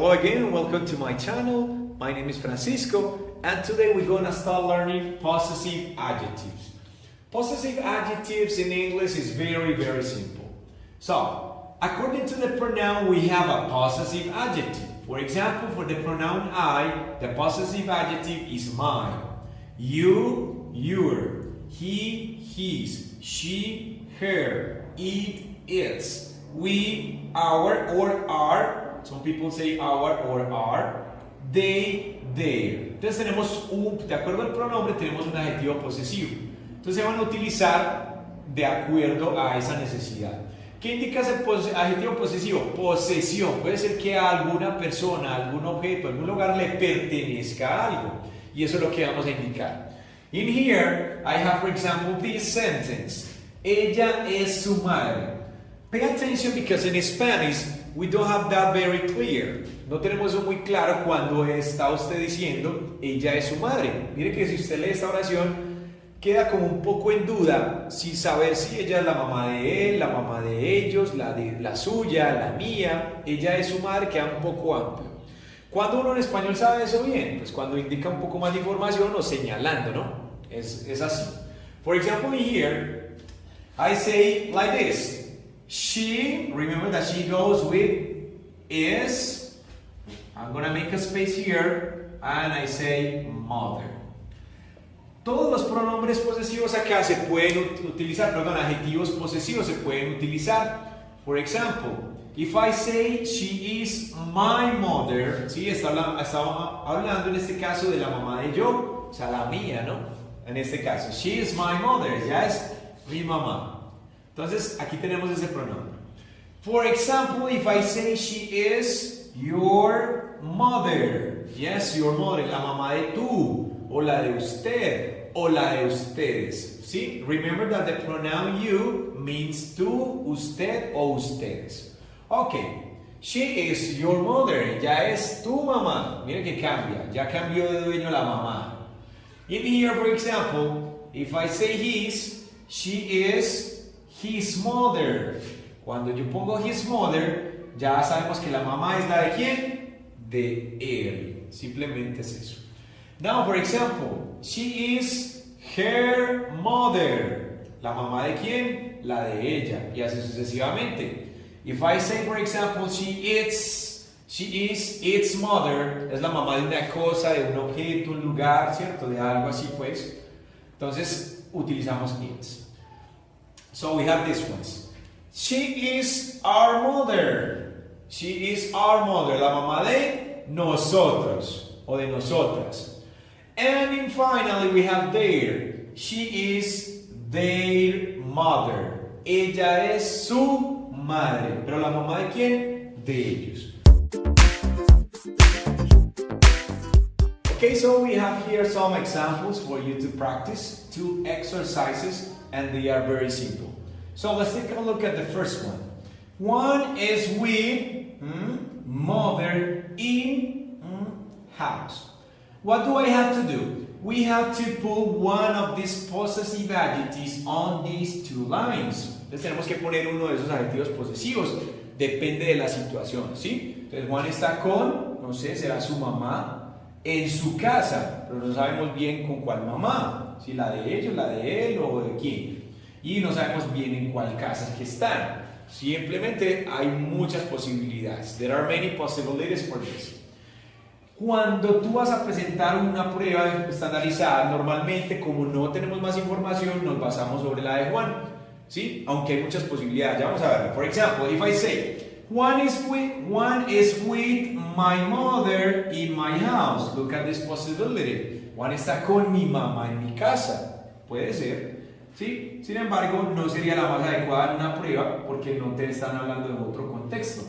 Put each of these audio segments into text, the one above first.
Hello again and welcome to my channel. My name is Francisco and today we're going to start learning possessive adjectives. Possessive adjectives in English is very simple. So, according to the pronoun we have a possessive adjective. For example, for the pronoun I, the possessive adjective is mine. You, your, he, his, she, her, it, its, we, our or our. Some people say our or are, they, their. Entonces tenemos de acuerdo al pronombre, tenemos un adjetivo posesivo. Entonces se van a utilizar de acuerdo a esa necesidad. ¿Qué indica ese adjetivo posesivo? Posesión. Puede ser que a alguna persona, a algún objeto, a algún lugar le pertenezca a algo. Y eso es lo que vamos a indicar. In here, I have, for example, this sentence. Ella es su madre. Pay attention because in Spanish, we don't have that very clear. No tenemos eso muy claro cuando está usted diciendo ella es su madre. Mire que si usted lee esta oración queda como un poco en duda sin saber si ella es la mamá de él, la mamá de ellos, la suya, la mía. Ella es su madre, queda un poco amplio. ¿Cuándo uno en español sabe eso bien? Pues cuando indica un poco más de información o señalando, ¿no? Es así. For example, here I say like this. She, remember that she goes with is, I'm gonna make a space here, and I say mother. Todos los pronombres posesivos acá se pueden utilizar, perdón, adjetivos posesivos se pueden utilizar. For example, if I say she is my mother, ¿sí? Está hablando en este caso de la mamá de yo, o sea, la mía, ¿no? En este caso, she is my mother, ya es mi mamá. Entonces, aquí tenemos ese pronombre. For example, if I say she is your mother. Yes, your mother, la mamá de tú, o la de usted, o la de ustedes. ¿Sí? Remember that the pronoun you means tú, usted, o ustedes. Okay, she is your mother. Ya es tu mamá. Mira que cambia. Ya cambió de dueño la mamá. In here, for example, if I say his, she is his mother. Cuando yo pongo his mother, ya sabemos que la mamá es la de quién? De él. Simplemente es eso. Now, for example, she is her mother. ¿La mamá de quién? La de ella. Y así sucesivamente. If I say, for example, she is its mother, es la mamá de una cosa, de un objeto, un lugar, ¿cierto? De algo así, pues. Entonces, utilizamos its. So we have these ones. She is our mother. She is our mother. La mamá de nosotros o de nosotras. And then finally we have their. She is their mother. Ella es su madre. Pero la mamá de quién? De ellos. Okay, so we have here some examples for you to practice. 2 exercises. And they are very simple. So let's take a look at the first one. One is with mother in house. What do I have to do? We have to put one of these possessive adjectives on these 2 lines. Entonces tenemos que poner uno de esos adjetivos posesivos. Depende de la situación, ¿sí? Entonces Juan está con, no sé, será su mamá en su casa, pero no sabemos bien con cuál mamá. Si la de ellos, la de él o de quién. Y no sabemos bien en cuál casa que están. Simplemente hay muchas posibilidades. There are many possibilities for this. Cuando tú vas a presentar una prueba estandarizada, normalmente como no tenemos más información, nos basamos sobre la de Juan. ¿Sí? Aunque hay muchas posibilidades. Ya vamos a verlo. For example, if I say, Juan is with my mother in my house. Look at this possibility. Juan está con mi mamá en mi casa. Puede ser, ¿sí? Sin embargo, no sería la más adecuada en una prueba porque no te están hablando de otro contexto.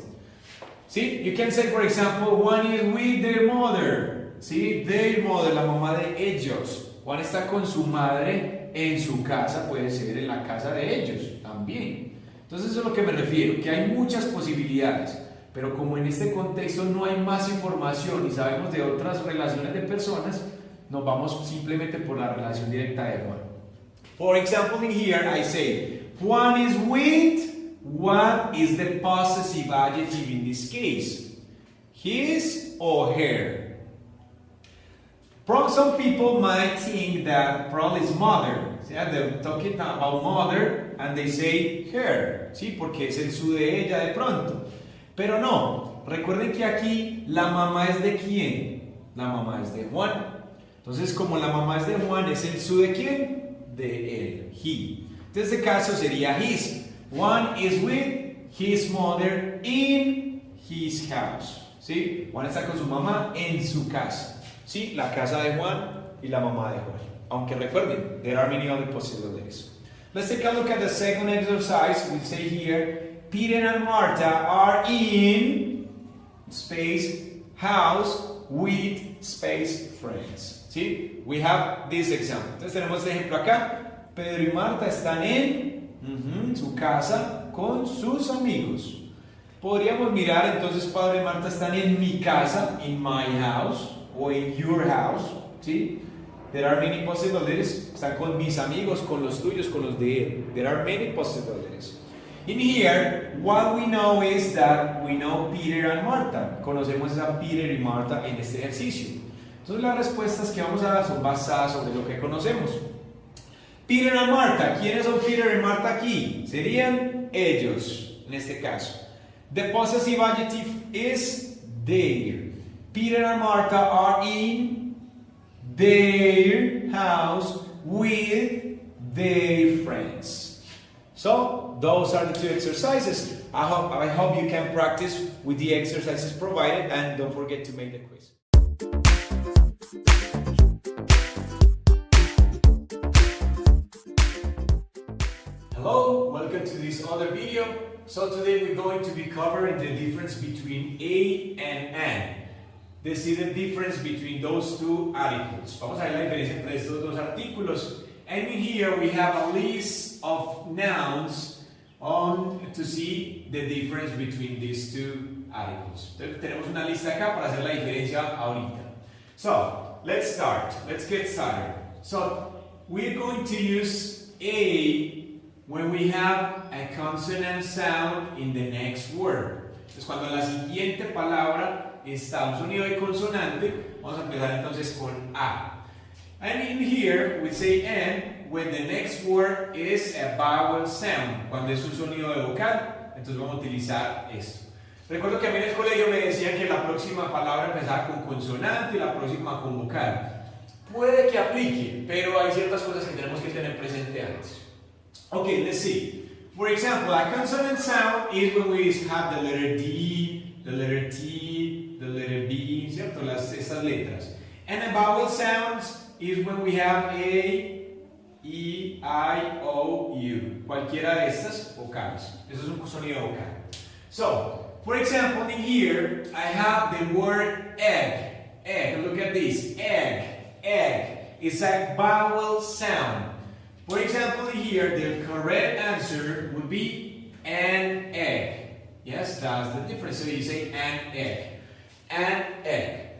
¿Sí? You can say, for example, Juan is with their mother. ¿Sí? Their mother, la mamá de ellos. Juan está con su madre en su casa. Puede ser en la casa de ellos también. Entonces, eso es a lo que me refiero, que hay muchas posibilidades. Pero como en este contexto no hay más información y sabemos de otras relaciones de personas, nos vamos simplemente por la relación directa de Juan. For example, in here I say, Juan is with, what is the possessive adjective in this case? His or her? Some people might think that probably it's mother. Yeah, they're talking about mother and they say her, ¿sí? Porque es el su de ella de pronto. Pero no, recuerden que aquí la mamá es de quién? La mamá es de Juan. Entonces, como la mamá es de Juan, ¿es el su de quién? De él, he. En este caso sería his. Juan is with his mother in his house. ¿Sí? Juan está con su mamá en su casa. ¿Sí? La casa de Juan y la mamá de Juan. Aunque recuerden, there are many other possibilities. Let's take a look at the second exercise. We say here, Peter and Martha are in space house with space friends. ¿Sí? We have this example. Entonces tenemos este ejemplo acá. Pedro y Marta están en su casa con sus amigos. Podríamos mirar entonces, Pedro y Marta están en mi casa, in my house, o in your house, ¿sí? There are many possibilities. Están con mis amigos, con los tuyos, con los de él. There are many possibilities. In here, what we know is that we know Peter and Martha. Conocemos a Peter y Martha en este ejercicio. Entonces las respuestas que vamos a dar son basadas sobre lo que conocemos. Peter and Martha. ¿Quiénes son Peter y Martha aquí? Serían ellos, en este caso. The possessive adjective is their. Peter and Martha are in their house with their friends. So, those are the two exercises. I hope you can practice with the exercises provided, and don't forget to make the quiz. Hello, welcome to this other video. So today we're going to be covering the difference between a and an. This is the difference between those two articles. Vamos a ver la diferencia entre estos dos artículos. And in here we have a list of nouns to see the difference between these two articles. Entonces tenemos una lista acá para hacer la diferencia ahorita. So, let's start. Let's get started. So, we're going to use a when we have a consonant sound in the next word. Entonces, cuando en la siguiente palabra está un sonido de consonante, vamos a empezar entonces con A. And in here, we say N when the next word is a vowel sound. Cuando es un sonido de vocal, entonces vamos a utilizar esto. Recuerdo que a mí en el colegio me decían que la próxima palabra empezaba con consonante y la próxima con vocal. Puede que aplique, pero hay ciertas cosas que tenemos que tener presente antes. Okay, let's see. For example, a consonant sound is when we have the letter D, the letter T, the letter B, ¿cierto? Estas letras. And a vowel sound is when we have A, E, I, O, U. Cualquiera de estas vocales. Eso es un sonido vocal. So, for example, in here, I have the word egg. Egg, look at this. Egg, egg. It's a vowel sound. For example, here, the correct answer would be an egg. Yes, that's the difference. So you say an egg. An egg.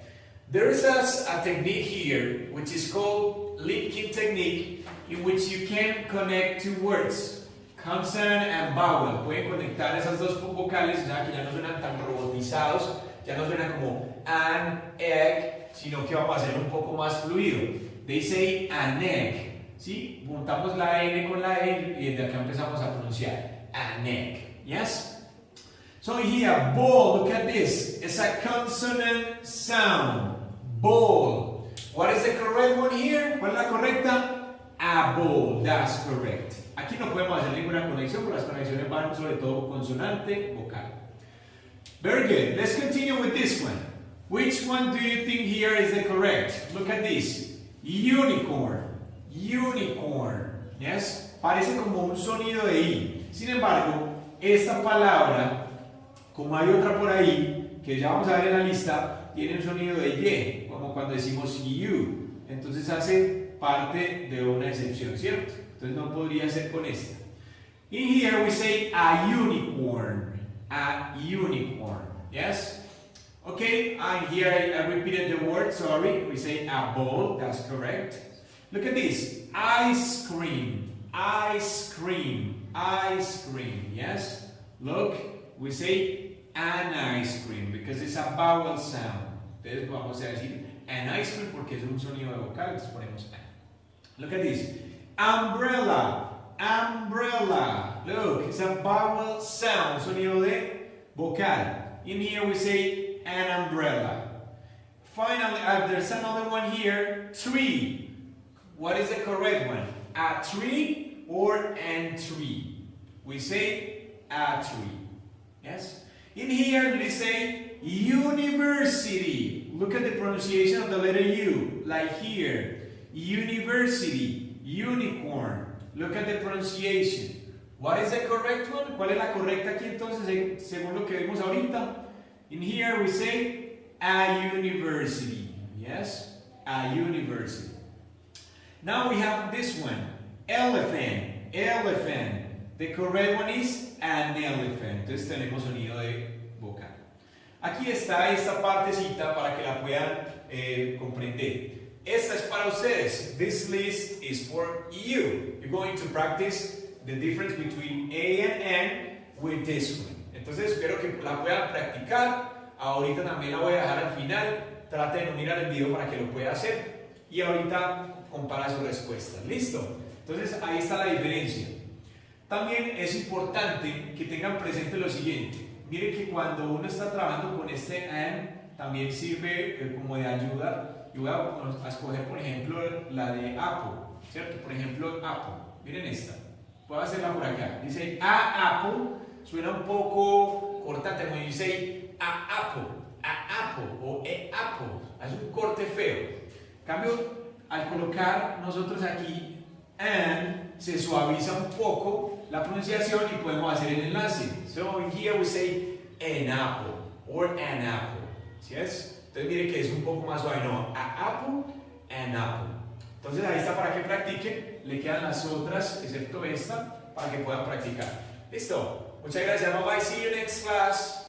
There is a technique here, which is called linking technique, in which you can connect two words, consonant and vowel. Pueden conectar esas dos vocales, o sea, que ya no suenan tan robotizados, ya no suenan como an egg, sino que vamos a hacerlo un poco más fluido. They say an egg. ¿Sí? Juntamos la N con la E y desde acá empezamos a pronunciar an egg. Yes? So here, ball, look at this. It's a consonant sound. Ball. What is the correct one here? ¿Cuál es la correcta? A ball. That's correct. Aquí no podemos hacer ninguna conexión, porque las conexiones van sobre todo consonante, vocal. Very good. Let's continue with this one. Which one do you think here is the correct? Look at this. Unicorn. Unicorn, yes, parece como un sonido de I. Sin embargo, esta palabra, como hay otra por ahí, que ya vamos a ver en la lista, tiene un sonido de Y, como cuando decimos you. Entonces hace parte de una excepción, ¿cierto? Entonces no podría ser con esta. In here we say a unicorn. A unicorn, yes? Okay, and here I repeated the word, sorry. We say a ball, that's correct. Look at this, ice cream, ice cream, ice cream, yes? Look, we say an ice cream, because it's a vowel sound. Entonces vamos a decir an ice cream porque es un sonido de vocal, entonces ponemos an. Look at this. Umbrella. Umbrella. Look, it's a vowel sound, sonido de vocal. In here we say an umbrella. Finally, there's another one here, tree. What is the correct one? A tree or an tree? We say a tree. Yes? In here we say university. Look at the pronunciation of the letter U, like here. University, unicorn. Look at the pronunciation. What is the correct one? ¿Cuál es la correcta aquí entonces según lo que vimos ahorita? In here we say a university. Yes? A university. Now we have this one. Elephant. Elephant. The correct one is an elephant. Entonces tenemos sonido de vocal. Aquí está esta partecita para que la puedan comprender. Esta es para ustedes. This list is for you. You're going to practice the difference between A and N with this one. Entonces espero que la puedan practicar. Ahorita también la voy a dejar al final. Trate de no mirar el video para que lo pueda hacer. Y ahorita compara sus respuestas. ¿Listo? Entonces ahí está la diferencia. También es importante que tengan presente lo siguiente. Miren que cuando uno está trabajando con este and, también sirve como de ayuda. Yo voy a escoger, por ejemplo, la de Apple, ¿cierto? Por ejemplo, Apple. Miren esta. Puedo hacerla por acá. Dice a Apple. Suena un poco cortante, como dice a Apple o Apple. Es un corte feo. En cambio, al colocar nosotros aquí and, se suaviza un poco la pronunciación y podemos hacer el enlace. So in here we say an apple or an apple. ¿Sí es? Entonces mire que es un poco más suave, no, a apple, an apple. Entonces ahí está para que practiquen, le quedan las otras, excepto esta, para que puedan practicar. Listo, muchas gracias, bye bye, see you next class.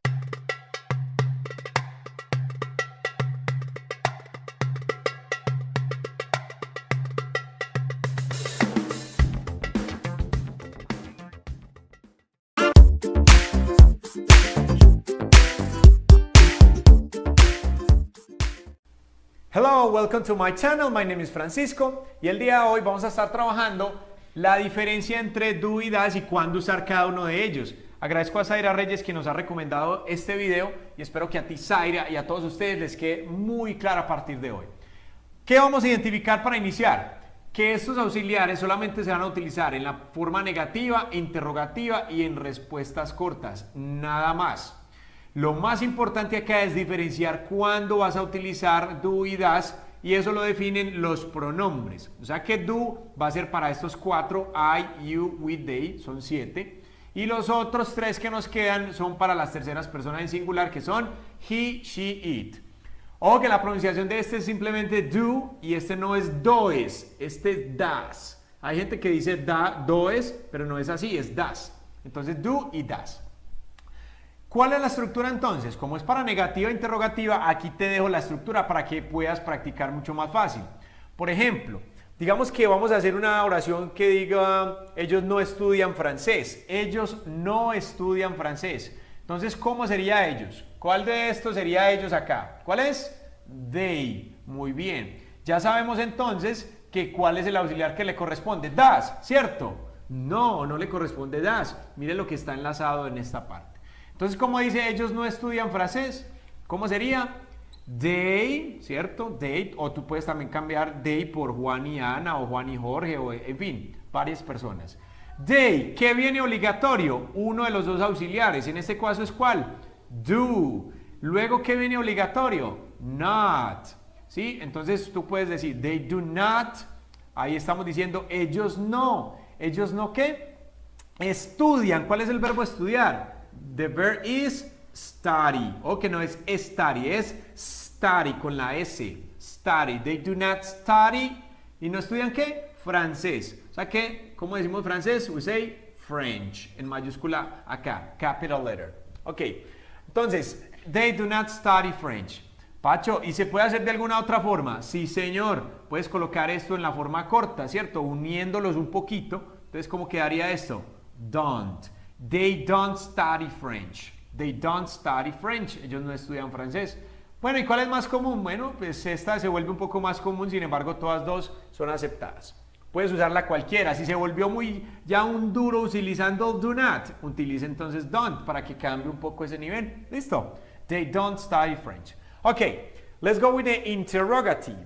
Hello, welcome to my channel. My name is Francisco y el día de hoy vamos a estar trabajando la diferencia entre do y das y cuándo usar cada uno de ellos. Agradezco a Zaira Reyes que nos ha recomendado este video y espero que a ti, Zaira, y a todos ustedes les quede muy claro a partir de hoy. ¿Qué vamos a identificar para iniciar? Que estos auxiliares solamente se van a utilizar en la forma negativa, interrogativa y en respuestas cortas, nada más. Lo más importante acá es diferenciar cuándo vas a utilizar do y das y eso lo definen los pronombres. O sea que do va a ser para estos cuatro, I, you, we, they, son 7. Y los otros 3 que nos quedan son para las terceras personas en singular que son he, she, it. Ojo que la pronunciación de este es simplemente do y este no es does, este es das. Hay gente que dice does, pero no es así, es das. Entonces do y das. ¿Cuál es la estructura entonces? Como es para negativa e interrogativa, aquí te dejo la estructura para que puedas practicar mucho más fácil. Por ejemplo, digamos que vamos a hacer una oración que diga, ellos no estudian francés. Ellos no estudian francés. Entonces, ¿cómo sería ellos? ¿Cuál de estos sería ellos acá? ¿Cuál es? They. Muy bien. Ya sabemos entonces que cuál es el auxiliar que le corresponde. Das, ¿cierto? No, no le corresponde das. Mire lo que está enlazado en esta parte. Entonces, ¿cómo dice ellos no estudian francés? ¿Cómo sería? They, ¿cierto? They, o tú puedes también cambiar they por Juan y Ana o Juan y Jorge, o en fin, varias personas. They, ¿qué viene obligatorio? Uno de los dos auxiliares, en este caso es ¿cuál? Do. Luego, ¿qué viene obligatorio? Not. ¿Sí? Entonces tú puedes decir they do not, ahí estamos diciendo ellos no. ¿Ellos no qué? Estudian. ¿Cuál es el verbo estudiar? The verb is study. O que no es study, es study con la S. Study. They do not study. ¿Y no estudian qué? Francés. O sea que, ¿cómo decimos francés? We say French. En mayúscula acá. Capital letter. Ok. Entonces, they do not study French. Pacho, ¿y se puede hacer de alguna otra forma? Sí, señor. Puedes colocar esto en la forma corta, ¿cierto? Uniéndolos un poquito. Entonces, ¿cómo quedaría esto? Don't. They don't study French. They don't study French. Ellos no estudian francés. Bueno, ¿y cuál es más común? Bueno, pues esta se vuelve un poco más común, sin embargo, todas dos son aceptadas. Puedes usarla cualquiera. Si se volvió muy ya un duro utilizando do not, utiliza entonces don't para que cambie un poco ese nivel. ¿Listo? They don't study French. Ok, let's go with the interrogative.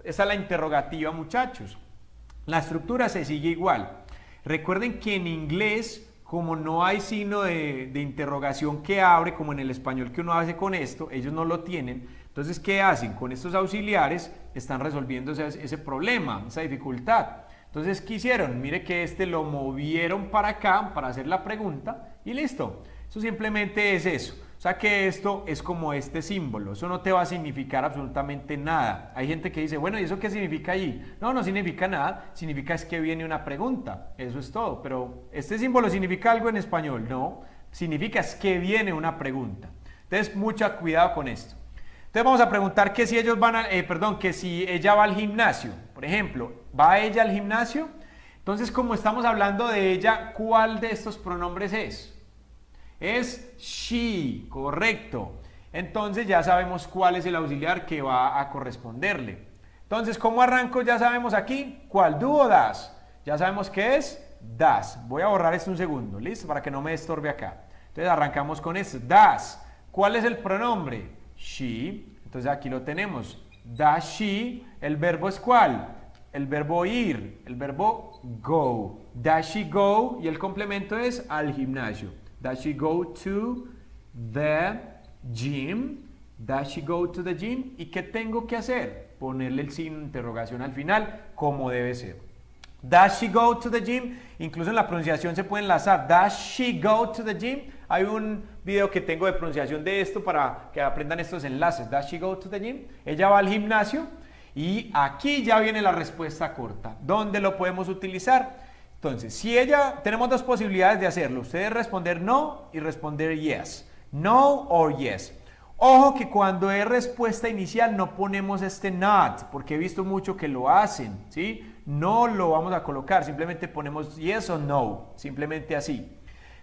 Esa es la interrogativa, muchachos. La estructura se sigue igual. Recuerden que en inglés, como no hay signo de interrogación que abre, como en el español que uno hace con esto, ellos no lo tienen. Entonces, ¿qué hacen? Con estos auxiliares están resolviendo ese problema, esa dificultad. Entonces, ¿qué hicieron? Mire que lo movieron para acá para hacer la pregunta y listo. Eso simplemente es eso. O sea que esto es como este símbolo. Eso no te va a significar absolutamente nada. Hay gente que dice, bueno, ¿y eso qué significa allí? No, no significa nada. Significa es que viene una pregunta. Eso es todo. Pero ¿este símbolo significa algo en español? No. Significa es que viene una pregunta. Entonces, mucho cuidado con esto. Entonces vamos a preguntar que si ellos van a, que si ella va al gimnasio. Por ejemplo, ¿va ella al gimnasio? Entonces, como estamos hablando de ella, ¿cuál de estos pronombres es? Es she, correcto. Entonces ya sabemos cuál es el auxiliar que va a corresponderle. Entonces, ¿cómo arranco? Ya sabemos aquí, ¿cuál? ¿Do o das? Ya sabemos que es das. Voy a borrar esto un segundo, ¿listo? Para que no me estorbe acá. Entonces arrancamos con esto, das. ¿Cuál es el pronombre? She. Entonces aquí lo tenemos. Does she. ¿El verbo es cuál? El verbo ir. El verbo go. Does she go? Y el complemento es al gimnasio. Does she go to the gym? Does she go to the gym? ¿Y qué tengo que hacer? Ponerle el signo de interrogación al final, como debe ser. Does she go to the gym? Incluso en la pronunciación se puede enlazar. Does she go to the gym? Hay un video que tengo de pronunciación de esto para que aprendan estos enlaces. Does she go to the gym? Ella va al gimnasio y aquí ya viene la respuesta corta. ¿Dónde lo podemos utilizar? Entonces, si ella, tenemos dos posibilidades de hacerlo. Ustedes responder no y responder yes. No or yes. Ojo que cuando es respuesta inicial no ponemos este not, porque he visto mucho que lo hacen, ¿sí? No lo vamos a colocar, simplemente ponemos yes o no, simplemente así.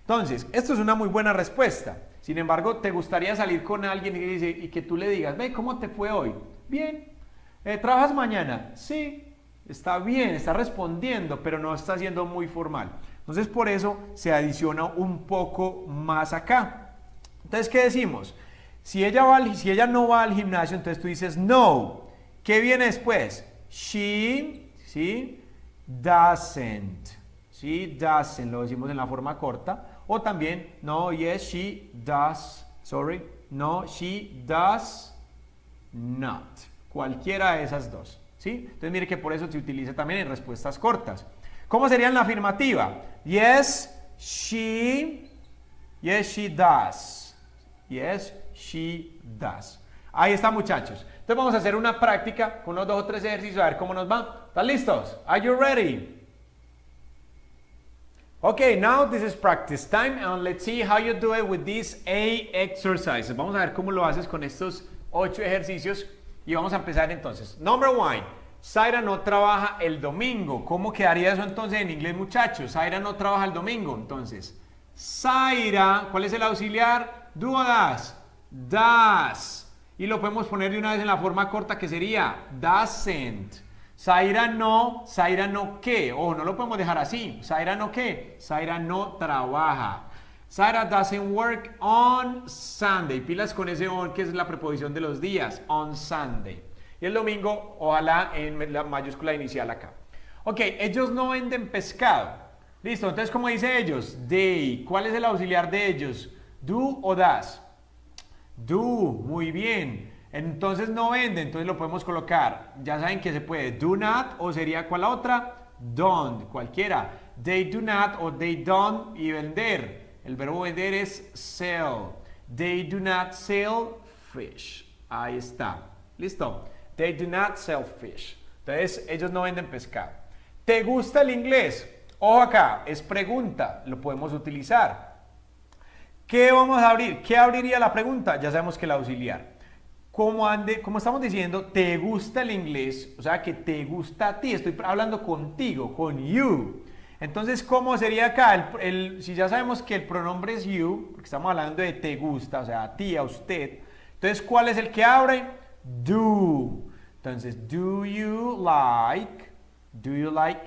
Entonces, esto es una muy buena respuesta. Sin embargo, ¿te gustaría salir con alguien y que tú le digas, ve, ¿cómo te fue hoy? Bien. ¿Trabajas mañana? Sí. Está bien, está respondiendo, pero no está siendo muy formal. Entonces, por eso se adiciona un poco más acá. Entonces, ¿qué decimos? Si ella no va al gimnasio, entonces tú dices no. ¿Qué viene después? She, ¿sí? Doesn't. ¿Sí? Doesn't, lo decimos en la forma corta. O también, no, yes, she does. Sorry. No, she does not. Cualquiera de esas dos. ¿Sí? Entonces mire que por eso se utiliza también en respuestas cortas. ¿Cómo sería en la afirmativa? Yes, she does. Yes, she does. Ahí está, muchachos. Entonces vamos a hacer una práctica con unos 2 o 3 ejercicios a ver cómo nos va. ¿Están listos? Are you ready? Okay, now this is practice time and let's see how you do it with these 8 exercises. Vamos a ver cómo lo haces con estos 8 ejercicios. Y vamos a empezar entonces. Number 1. Zaira no trabaja el domingo. ¿Cómo quedaría eso entonces en inglés, muchachos? Zaira no trabaja el domingo. Entonces, Zaira, ¿cuál es el auxiliar? Do o das. Does. Y lo podemos poner de una vez en la forma corta que sería doesn't. Zaira no qué. Oh, no lo podemos dejar así. Zaira no qué. Zaira no trabaja. Zaira doesn't work on Sunday. Pilas con ese on que es la preposición de los días. On Sunday. Y el domingo, ojalá en la mayúscula inicial acá. Ok, ellos no venden pescado. Listo, entonces ¿cómo dice ellos? They. ¿Cuál es el auxiliar de ellos? Do o does. Do, muy bien. Entonces no venden, entonces lo podemos colocar. Ya saben que se puede do not o sería ¿cuál la otra? Don't, cualquiera. They do not o they don't y vender. El verbo vender es sell. They do not sell fish. Ahí está. ¿Listo? They do not sell fish. Entonces, ellos no venden pescado. ¿Te gusta el inglés? Ojo acá, es pregunta. Lo podemos utilizar. ¿Qué vamos a abrir? ¿Qué abriría la pregunta? Ya sabemos que el auxiliar. Como estamos diciendo, ¿te gusta el inglés? O sea, que te gusta a ti. Estoy hablando contigo, con you. Entonces, ¿cómo sería acá? Si ya sabemos que el pronombre es you, porque estamos hablando de te gusta, o sea, a ti, a usted. Entonces, ¿cuál es el que abre? Do. Entonces, do you like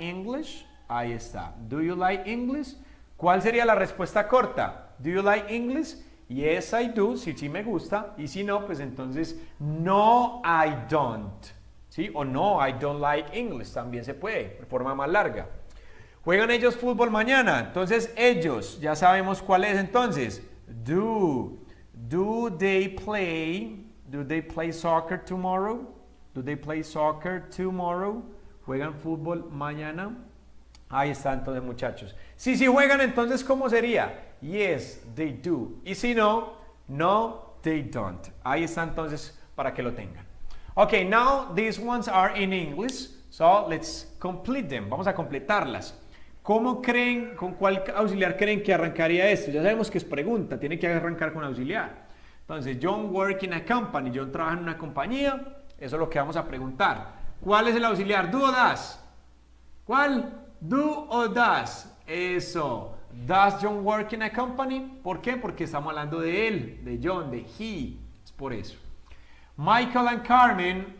English? Ahí está. Do you like English? ¿Cuál sería la respuesta corta? Do you like English? Yes, I do. Si sí me gusta. Y si no, pues entonces, no, I don't. ¿Sí? O no, I don't like English. También se puede, de forma más larga. ¿Juegan ellos fútbol mañana? Entonces, ellos, ya sabemos cuál es entonces. Do they play soccer tomorrow? Do they play soccer tomorrow? ¿Juegan fútbol mañana? Ahí está entonces, muchachos. Si juegan, entonces, ¿cómo sería? Yes, they do. Y si no, no, they don't. Ahí está entonces para que lo tengan. Okay, now these ones are in English. So let's complete them. Vamos a completarlas. ¿Cómo creen, con cuál auxiliar creen que arrancaría esto? Ya sabemos que es pregunta, tiene que arrancar con auxiliar. Entonces, John work in a company. John trabaja en una compañía. Eso es lo que vamos a preguntar. ¿Cuál es el auxiliar? ¿Do o does? ¿Cuál? ¿Do o does? Eso. ¿Does John work in a company? ¿Por qué? Porque estamos hablando de él, de John, de he. Es por eso. Michael and Carmen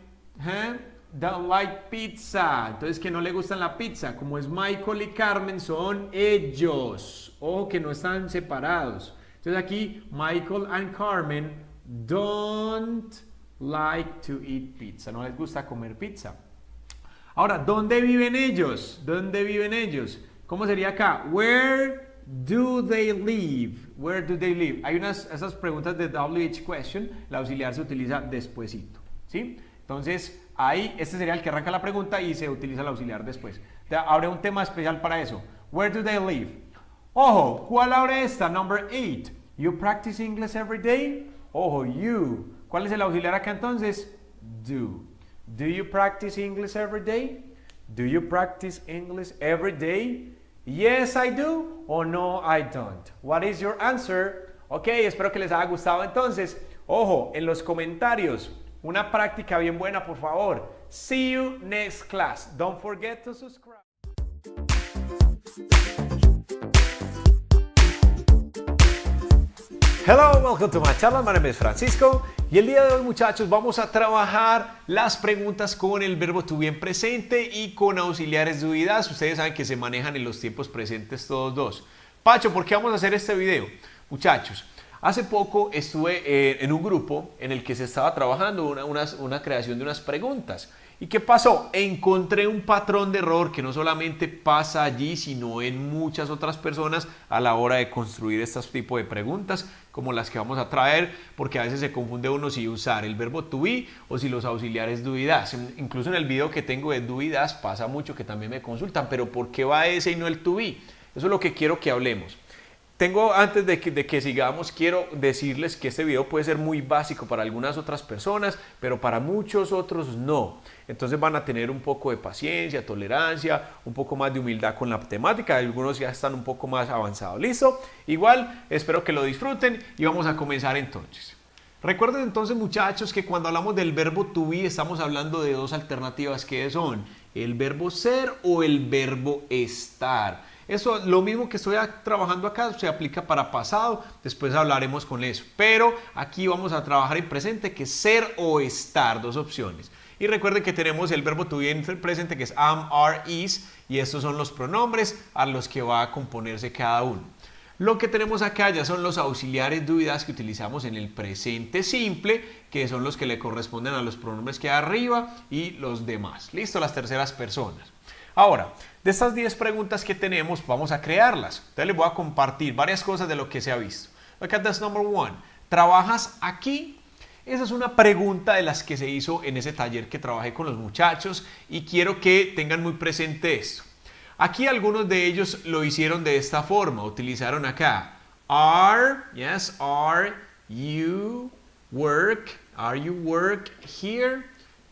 don't like pizza. Entonces, que no le gustan la pizza. Como es Michael y Carmen, son ellos. Ojo que no están separados. Entonces, aquí, Michael and Carmen don't like to eat pizza. No les gusta comer pizza. Ahora, ¿dónde viven ellos? ¿Dónde viven ellos? ¿Cómo sería acá? Where do they live? Where do they live? Hay esas preguntas de WH question, el auxiliar se utiliza despuesito, ¿sí? Entonces, ahí, este sería el que arranca la pregunta y se utiliza el auxiliar después. Habrá un tema especial para eso. Where do they live? Ojo, ¿cuál abre esta? Number 8. You practice English every day? Ojo, you. ¿Cuál es el auxiliar acá entonces? Do. Do you practice English every day? Do you practice English every day? Yes, I do. O no, I don't. What is your answer? Ok, espero que les haya gustado entonces. Ojo, en los comentarios, una práctica bien buena, por favor. See you next class. Don't forget to subscribe. Hello, welcome to my channel. My name is Francisco. Y el día de hoy, muchachos, vamos a trabajar las preguntas con el verbo to be en presente y con auxiliares de unidad. Ustedes saben que se manejan en los tiempos presentes todos dos. Pacho, ¿por qué vamos a hacer este video? Muchachos, hace poco estuve en un grupo en el que se estaba trabajando una creación de unas preguntas. ¿Y qué pasó? Encontré un patrón de error que no solamente pasa allí, sino en muchas otras personas a la hora de construir este tipo de preguntas, como las que vamos a traer, porque a veces se confunde uno si usar el verbo to be o si los auxiliares do y das. Incluso en el video que tengo de do y das pasa mucho que también me consultan, pero ¿por qué va ese y no el to be? Eso es lo que quiero que hablemos. Antes de que sigamos, quiero decirles que este video puede ser muy básico para algunas otras personas, pero para muchos otros no. Entonces van a tener un poco de paciencia, tolerancia, un poco más de humildad con la temática. Algunos ya están un poco más avanzados. ¿Listo? Igual, espero que lo disfruten y vamos a comenzar entonces. Recuerden entonces, muchachos, que cuando hablamos del verbo to be estamos hablando de dos alternativas que son el verbo ser o el verbo estar. Eso, lo mismo que estoy trabajando acá, se aplica para pasado, después hablaremos con eso. Pero aquí vamos a trabajar en presente, que es ser o estar, dos opciones. Y recuerden que tenemos el verbo to be en presente, que es am, are, is, y estos son los pronombres a los que va a componerse cada uno. Lo que tenemos acá ya son los auxiliares do y das que utilizamos en el presente simple, que son los que le corresponden a los pronombres que hay arriba y los demás. Listo, las terceras personas. Ahora, de estas 10 preguntas que tenemos, vamos a crearlas. Entonces les voy a compartir varias cosas de lo que se ha visto. Look at this number 1. ¿Trabajas aquí? Esa es una pregunta de las que se hizo en ese taller que trabajé con los muchachos y quiero que tengan muy presente esto. Aquí algunos de ellos lo hicieron de esta forma, utilizaron acá are you work here?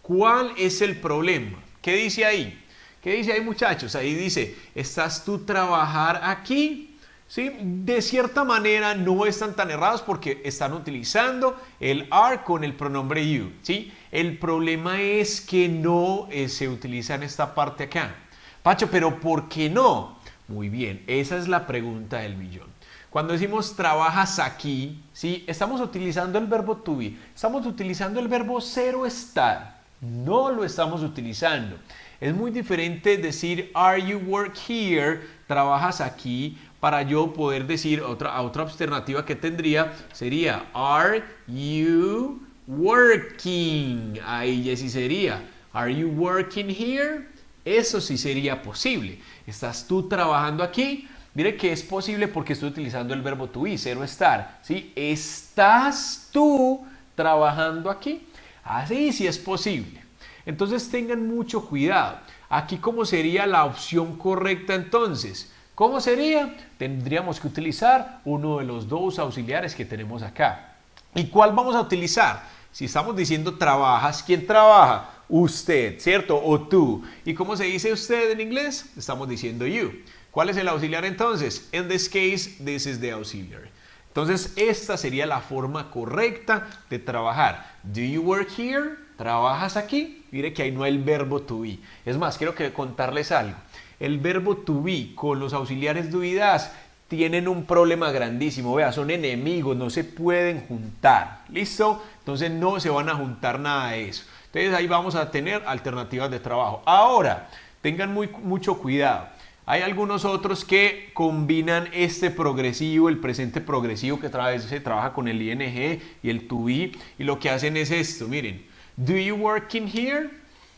¿Cuál es el problema? ¿Qué dice ahí? ¿Qué dice ahí, muchachos? Ahí dice, ¿estás tú trabajar aquí? ¿Sí? De cierta manera no están tan errados porque están utilizando el are con el pronombre you, ¿sí? El problema es que no se utiliza en esta parte acá. Pacho, ¿pero por qué no? Muy bien, esa es la pregunta del millón. Cuando decimos trabajas aquí, ¿sí? Estamos utilizando el verbo to be, estamos utilizando el verbo ser o estar, no lo estamos utilizando. Es muy diferente decir are you work here, trabajas aquí, para yo poder decir otra alternativa que tendría sería are you working, ahí ya sí sería are you working here, eso sí sería posible. ¿Estás tú trabajando aquí? Mire que es posible porque estoy utilizando el verbo to be, ser o estar, ¿sí? ¿Estás tú trabajando aquí? Así sí es posible. Entonces tengan mucho cuidado. Aquí, ¿cómo sería la opción correcta entonces? ¿Cómo sería? Tendríamos que utilizar uno de los dos auxiliares que tenemos acá. ¿Y cuál vamos a utilizar? Si estamos diciendo trabajas, ¿quién trabaja? Usted, ¿cierto? O tú. ¿Y cómo se dice usted en inglés? Estamos diciendo you. ¿Cuál es el auxiliar entonces? In this case, this is the auxiliary. Entonces, esta sería la forma correcta de trabajar. Do you work here? ¿Trabajas aquí? Mire que ahí no hay el verbo to be. Es más, quiero contarles algo. El verbo to be con los auxiliares do y das tienen un problema grandísimo. Vea, son enemigos, no se pueden juntar. ¿Listo? Entonces no se van a juntar nada de eso. Entonces ahí vamos a tener alternativas de trabajo. Ahora, tengan mucho cuidado. Hay algunos otros que combinan este progresivo, el presente progresivo que se trabaja con el ing y el to be, y lo que hacen es esto, miren, do you work in here?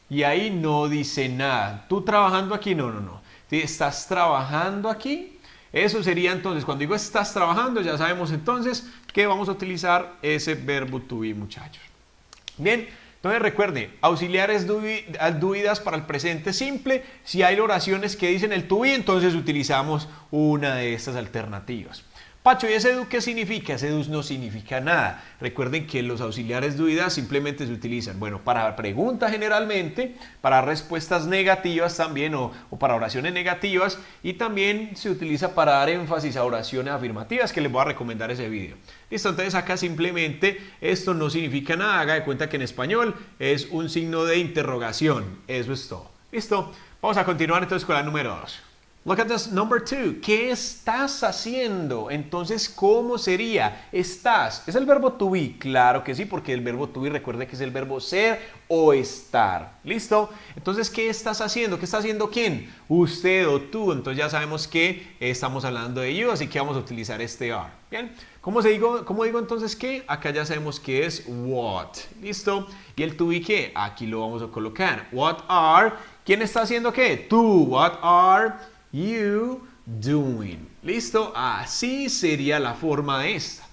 Y ahí no dice nada. ¿Tú trabajando aquí? No. ¿Estás trabajando aquí? Eso sería entonces, cuando digo estás trabajando, ya sabemos entonces que vamos a utilizar ese verbo to be, muchachos. Bien. Entonces recuerde, auxiliares do y das para el presente simple. Si hay oraciones que dicen el to be, entonces utilizamos una de estas alternativas. Pacho, ¿y ese do qué significa? Ese do no significa nada. Recuerden que los auxiliares do y das simplemente se utilizan, bueno, para preguntas generalmente, para respuestas negativas también o para oraciones negativas, y también se utiliza para dar énfasis a oraciones afirmativas, que les voy a recomendar ese video. Listo, entonces acá simplemente esto no significa nada. Haga de cuenta que en español es un signo de interrogación. Eso es todo. Listo, vamos a continuar entonces con la número 2. Look at this number 2. ¿Qué estás haciendo? Entonces, ¿cómo sería? ¿Estás? ¿Es el verbo to be? Claro que sí, porque el verbo to be, recuerde que es el verbo ser o estar. ¿Listo? Entonces, ¿qué estás haciendo? ¿Qué está haciendo quién? Usted o tú. Entonces ya sabemos que estamos hablando de you, así que vamos a utilizar este are. Bien. ¿Cómo digo entonces qué? Acá ya sabemos que es what. ¿Listo? ¿Y el to be qué? Aquí lo vamos a colocar. What are? ¿Quién está haciendo qué? Tú. What are you doing? ¿Listo? Así sería la forma de esta.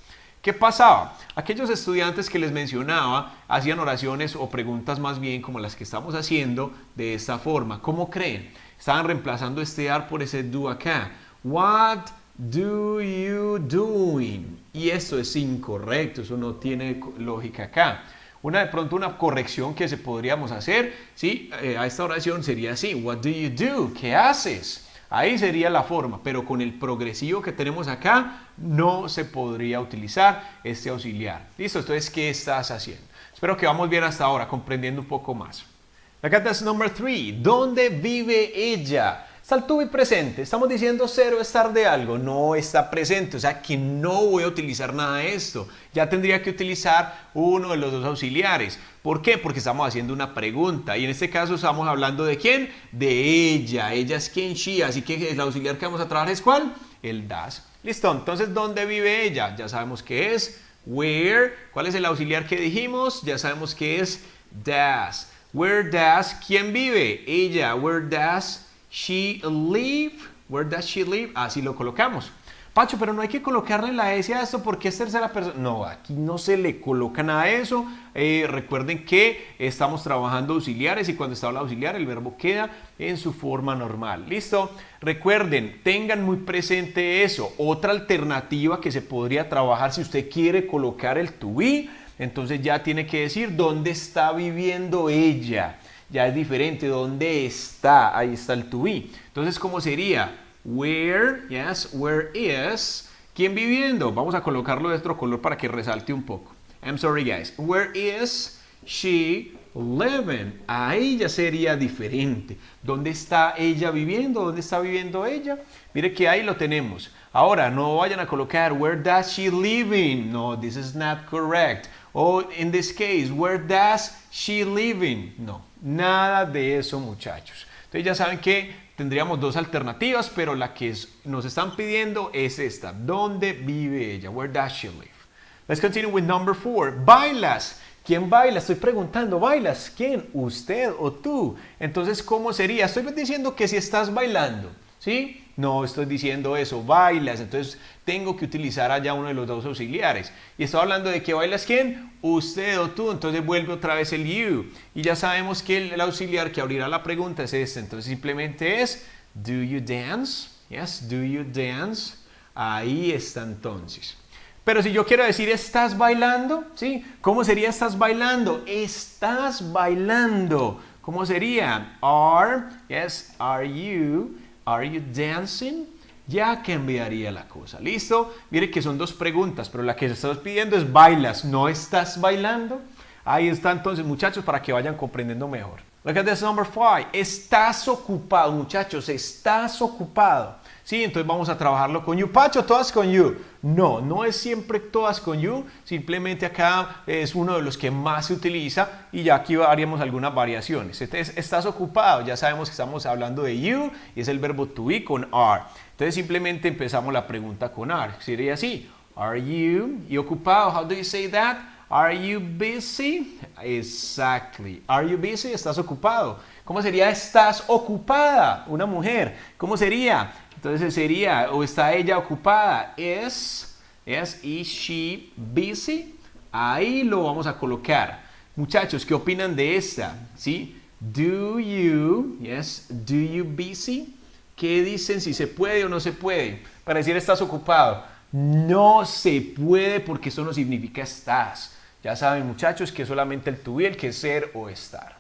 ¿Qué pasaba? Aquellos estudiantes que les mencionaba hacían oraciones o preguntas más bien como las que estamos haciendo de esta forma. ¿Cómo creen? Estaban reemplazando este are por ese do acá. What do you doing? Y esto es incorrecto, eso no tiene lógica acá. De pronto una corrección que podríamos hacer, ¿sí? A esta oración sería así. What do you do? ¿Qué haces? Ahí sería la forma, pero con el progresivo que tenemos acá no se podría utilizar este auxiliar. ¿Listo? Entonces, ¿qué estás haciendo? Espero que vamos bien hasta ahora, comprendiendo un poco más. Look at this number 3. ¿Dónde vive ella? Está el to be presente. Estamos diciendo ser o estar de algo. No está presente. O sea que no voy a utilizar nada de esto. Ya tendría que utilizar uno de los dos auxiliares. ¿Por qué? Porque estamos haciendo una pregunta. Y en este caso estamos hablando de ¿quién? De ella. Ella es quien, she. Así que el auxiliar que vamos a trabajar es ¿cuál? El das. Listo. Entonces, ¿dónde vive ella? Ya sabemos que es where. ¿Cuál es el auxiliar que dijimos? Ya sabemos que es does. Where does? ¿Quién vive? Ella. Where does she live? Where does she live? Así lo colocamos. Pacho, pero no hay que colocarle la S a esto porque es tercera persona. No, aquí no se le coloca nada a eso. Recuerden que estamos trabajando auxiliares y cuando está el auxiliar el verbo queda en su forma normal. ¿Listo? Recuerden, tengan muy presente eso. Otra alternativa que se podría trabajar si usted quiere colocar el to be, entonces ya tiene que decir dónde está viviendo ella. Ya es diferente, ¿dónde está? Ahí está el to be. Entonces, ¿cómo sería? Where, yes, where is, ¿quién viviendo? Vamos a colocarlo de otro color para que resalte un poco. I'm sorry, guys. Where is she living. Ahí ya sería diferente. ¿Dónde está ella viviendo? ¿Dónde está viviendo ella? Mire que ahí lo tenemos. Ahora, no vayan a colocar, where does she living? No, this is not correct. O in this case, where does she living? No, nada de eso, muchachos. Entonces ya saben que tendríamos dos alternativas, pero la que nos están pidiendo es esta. ¿Dónde vive ella? Where does she live? Let's continue with number 4. Bailas. ¿Quién baila? Estoy preguntando, ¿bailas? ¿Quién? ¿Usted o tú? Entonces, ¿cómo sería? Estoy diciendo que si estás bailando, ¿sí? No estoy diciendo eso, bailas. Entonces, tengo que utilizar allá uno de los dos auxiliares. Y estoy hablando de que bailas, ¿quién? Usted o tú. Entonces, vuelve otra vez el you. Y ya sabemos que el auxiliar que abrirá la pregunta es este. Entonces, simplemente es, do you dance? Yes, do you dance? Ahí está entonces. Pero si yo quiero decir, ¿estás bailando? ¿Sí? ¿Cómo sería estás bailando? Estás bailando. ¿Cómo sería? Yes, are you dancing? Ya cambiaría la cosa. ¿Listo? Mire que son dos preguntas, pero la que estás pidiendo es bailas. ¿No estás bailando? Ahí está entonces, muchachos, para que vayan comprendiendo mejor. Look at this number 5. Estás ocupado, muchachos, estás ocupado. Sí, entonces vamos a trabajarlo con you. Pacho, todas con you. No, no es siempre todas con you. Simplemente acá es uno de los que más se utiliza y ya aquí haríamos algunas variaciones. Entonces, estás ocupado. Ya sabemos que estamos hablando de you y es el verbo to be con are. Entonces, simplemente empezamos la pregunta con are. Sería así. Are you? ¿Y ocupado? How do you say that? Are you busy? Exactly. Are you busy? ¿Estás ocupado? ¿Cómo sería estás ocupada? Una mujer. ¿Cómo sería? Entonces sería, o está ella ocupada, is she busy? Ahí lo vamos a colocar. Muchachos, ¿qué opinan de esta? ¿Sí? Do you busy? ¿Qué dicen si se puede o no se puede? Para decir estás ocupado. No se puede porque eso no significa estás. Ya saben, muchachos, que es solamente el to be, el que es ser o estar.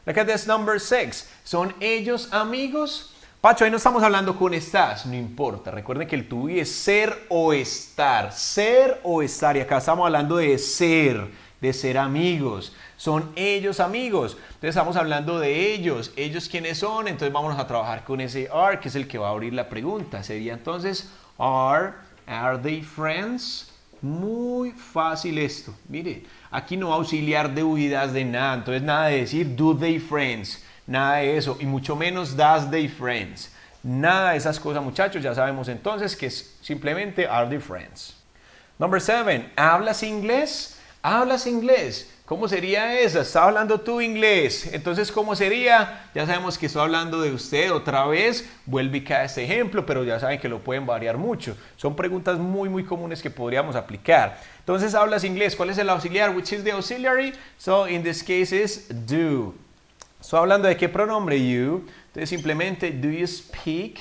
Look at this number 6. ¿Son ellos amigos? Pacho, ahí no estamos hablando con estás, no importa. Recuerden que el to be es ser o estar. Ser o estar. Y acá estamos hablando de ser amigos. ¿Son ellos amigos? Entonces estamos hablando de ellos. ¿Ellos quiénes son? Entonces vamos a trabajar con ese are, que es el que va a abrir la pregunta. Sería entonces, are they friends? Muy fácil esto. Mire, aquí no va a auxiliar de huidas de nada. Entonces nada de decir do they friends. Nada de eso, y mucho menos does they friends. Nada de esas cosas, muchachos. Ya sabemos entonces que es simplemente are they friends. Number 7. ¿Hablas inglés? ¿Hablas inglés? ¿Cómo sería esa? ¿Está hablando tú inglés? Entonces, ¿cómo sería? Ya sabemos que estoy hablando de usted otra vez. Vuelve y cae este ejemplo, pero ya saben que lo pueden variar mucho. Son preguntas muy, muy comunes que podríamos aplicar. Entonces, ¿hablas inglés? ¿Cuál es el auxiliar? Which is the auxiliary? So, in this case is do. Estoy hablando de qué pronombre you. Entonces simplemente do you speak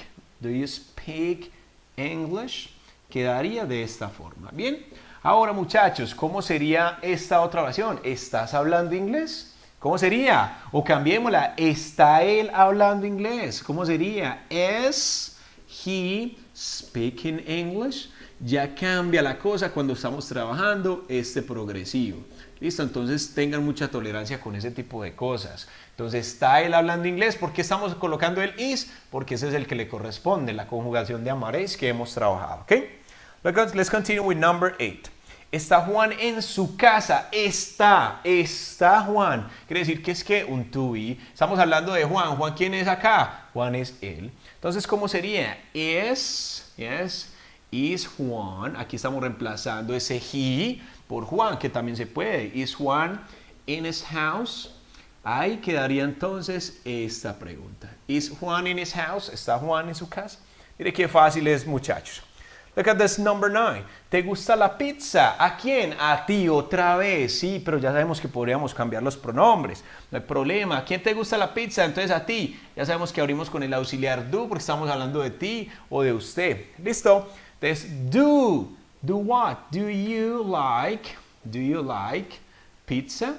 English? Quedaría de esta forma. Bien. Ahora muchachos, ¿cómo sería esta otra oración? ¿Estás hablando inglés? ¿Cómo sería? O cambiémosla. ¿Está él hablando inglés? ¿Cómo sería? ¿Is he speaking English? Ya cambia la cosa cuando estamos trabajando este progresivo. ¿Listo? Entonces tengan mucha tolerancia con ese tipo de cosas. Entonces, ¿está él hablando inglés? ¿Por qué estamos colocando el is? Porque ese es el que le corresponde, la conjugación de amaréis que hemos trabajado. ¿Ok? Let's continue with number 8. ¿Está Juan en su casa? Está Juan. Quiere decir que es que un to be. Estamos hablando de Juan. ¿Juan quién es acá? Juan es él. Entonces, ¿cómo sería? Is Juan. Aquí estamos reemplazando ese he por Juan, que también se puede. Is Juan in his house? Ahí quedaría entonces esta pregunta. Is Juan in his house? ¿Está Juan en su casa? Mire qué fácil es, muchachos. Look at this number 9. ¿Te gusta la pizza? ¿A quién? A ti otra vez. Sí, pero ya sabemos que podríamos cambiar los pronombres. No hay problema. ¿A quién te gusta la pizza? Entonces a ti. Ya sabemos que abrimos con el auxiliar do porque estamos hablando de ti o de usted. ¿Listo? Entonces, do. Do what? Do you like pizza?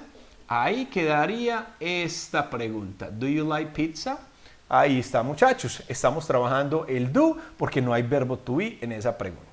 Ahí quedaría esta pregunta. Do you like pizza? Ahí está, muchachos. Estamos trabajando el do porque no hay verbo to be en esa pregunta.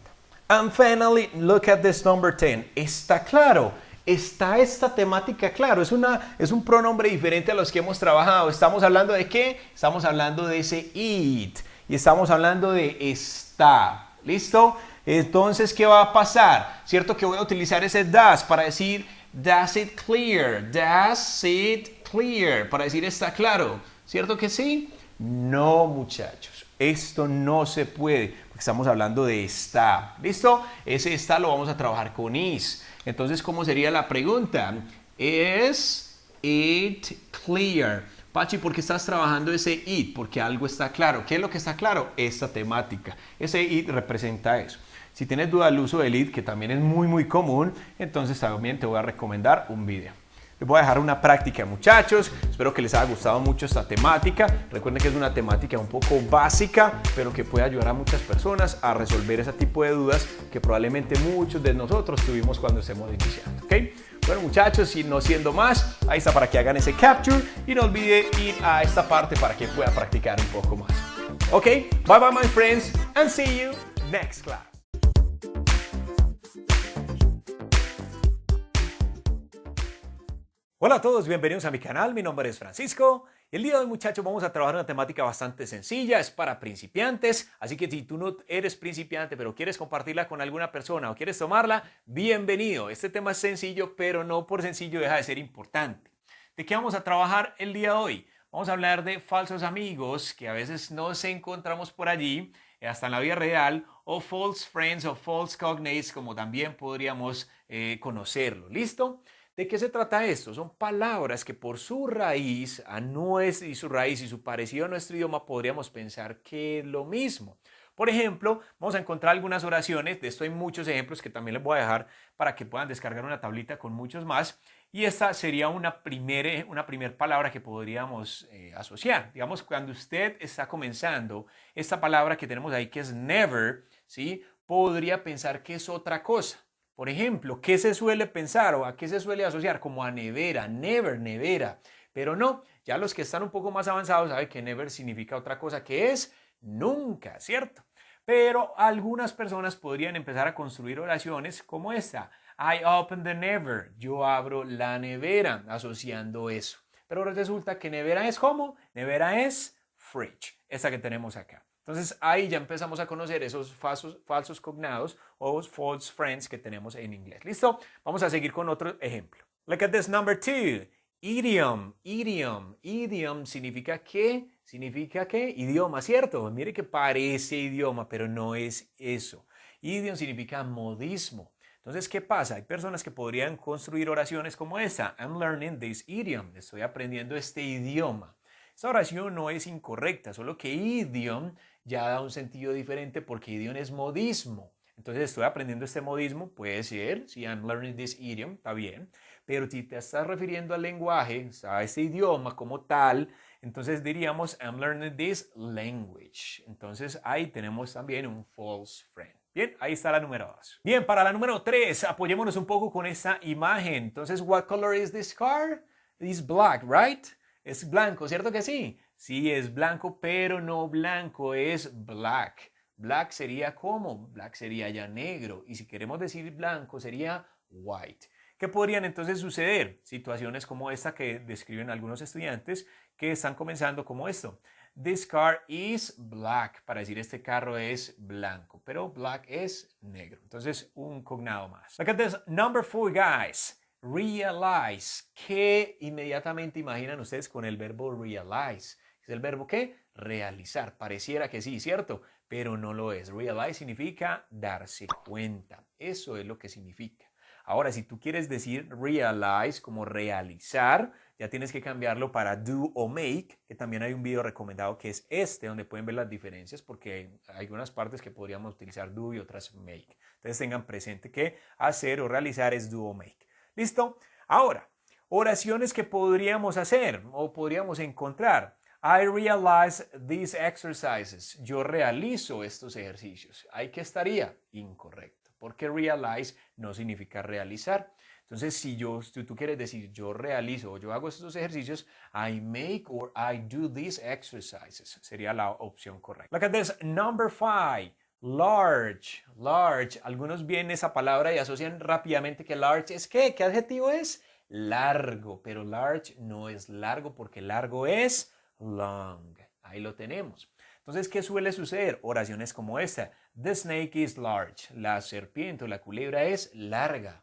And finally, look at this number 10. ¿Está claro? ¿Está esta temática claro? Es un pronombre diferente a los que hemos trabajado. ¿Estamos hablando de qué? Estamos hablando de ese it. Y estamos hablando de está. ¿Listo? Entonces, ¿qué va a pasar? ¿Cierto que voy a utilizar ese does para decir does it clear? Does it clear? Para decir está claro. ¿Cierto que sí? No, muchachos. Esto no se puede. Porque estamos hablando de está. ¿Listo? Ese está lo vamos a trabajar con is. Entonces, ¿cómo sería la pregunta? ¿Is it clear? Pachi, ¿por qué estás trabajando ese it? Porque algo está claro. ¿Qué es lo que está claro? Esta temática. Ese it representa eso. Si tienes duda del uso del it, que también es muy común, entonces también te voy a recomendar un video. Les voy a dejar una práctica, muchachos. Espero que les haya gustado mucho esta temática. Recuerden que es una temática un poco básica, pero que puede ayudar a muchas personas a resolver ese tipo de dudas que probablemente muchos de nosotros tuvimos cuando estemos iniciando. ¿Ok? Bueno, muchachos, y no siendo más, ahí está para que hagan ese capture y no olviden ir a esta parte para que puedan practicar un poco más. Ok, bye bye my friends and see you next class. Hola a todos, bienvenidos a mi canal, mi nombre es Francisco y el día de hoy, muchachos, vamos a trabajar una temática bastante sencilla, es para principiantes, así que si tú no eres principiante pero quieres compartirla con alguna persona o quieres tomarla, bienvenido. Este tema es sencillo, pero no por sencillo deja de ser importante. ¿De qué vamos a trabajar el día de hoy? Vamos a hablar de falsos amigos que a veces nos encontramos por allí, hasta en la vida real, o false friends o false cognates, como también podríamos conocerlo. ¿Listo? ¿De qué se trata esto? Son palabras que por su raíz y su parecido a nuestro idioma podríamos pensar que es lo mismo. Por ejemplo, vamos a encontrar algunas oraciones, de esto hay muchos ejemplos que también les voy a dejar para que puedan descargar una tablita con muchos más. Y esta sería una primer palabra que podríamos asociar. Digamos, cuando usted está comenzando, esta palabra que tenemos ahí que es never, ¿sí? Podría pensar que es otra cosa. Por ejemplo, ¿qué se suele pensar o a qué se suele asociar? Como a nevera, never, nevera. Pero no, ya los que están un poco más avanzados saben que never significa otra cosa que es nunca, ¿cierto? Pero algunas personas podrían empezar a construir oraciones como esta. I open the never. Yo abro la nevera, asociando eso. Pero resulta que nevera es ¿cómo? Nevera es fridge, esta que tenemos acá. Entonces ahí ya empezamos a conocer esos falsos cognados o false friends que tenemos en inglés. ¿Listo? Vamos a seguir con otro ejemplo. Look at this number 2. Idiom, idiom. Idiom significa ¿qué? Significa ¿qué? Idioma, ¿cierto? Mire que parece idioma, pero no es eso. Idiom significa modismo. Entonces, ¿qué pasa? Hay personas que podrían construir oraciones como esta. I'm learning this idiom. Estoy aprendiendo este idioma. Esta oración no es incorrecta, solo que idiom ya da un sentido diferente porque idiom es modismo. Entonces estoy aprendiendo este modismo, puede ser, si I'm learning this idiom, está bien, pero si te estás refiriendo al lenguaje, a este idioma como tal, entonces diríamos I'm learning this language. Entonces ahí tenemos también un false friend. Bien, ahí está la número 2. Bien, para la número 3, apoyémonos un poco con esta imagen. Entonces, what color is this car? It's black, right? Es blanco, ¿cierto que sí? Sí, es blanco, pero no blanco, es black. Black sería ¿cómo? Black sería ya negro. Y si queremos decir blanco, sería white. ¿Qué podrían entonces suceder? Situaciones como esta que describen algunos estudiantes que están comenzando como esto. This car is black. Para decir este carro es blanco, pero black es negro. Entonces, un cognado más. Look at this number 4, guys. Realize. ¿Qué inmediatamente imaginan ustedes con el verbo realize? ¿Es el verbo qué? Realizar. Pareciera que sí, ¿cierto? Pero no lo es. Realize significa darse cuenta. Eso es lo que significa. Ahora, si tú quieres decir realize como realizar, ya tienes que cambiarlo para do o make, que también hay un video recomendado que es este, donde pueden ver las diferencias, porque hay algunas partes que podríamos utilizar do y otras make. Entonces tengan presente que hacer o realizar es do o make. ¿Listo? Ahora, oraciones que podríamos hacer o podríamos encontrar. I realize these exercises. Yo realizo estos ejercicios. ¿Ahí qué estaría? Incorrecto, porque realize no significa realizar. Entonces, si tú quieres decir yo realizo o yo hago estos ejercicios, I make or I do these exercises. Sería la opción correcta. Look at this, number 5. Large, large. Algunos ven esa palabra y asocian rápidamente que large es ¿qué? ¿Qué adjetivo es? Largo, pero large no es largo porque largo es long. Ahí lo tenemos. Entonces, ¿qué suele suceder? Oraciones como esta. The snake is large. La serpiente o la culebra es larga.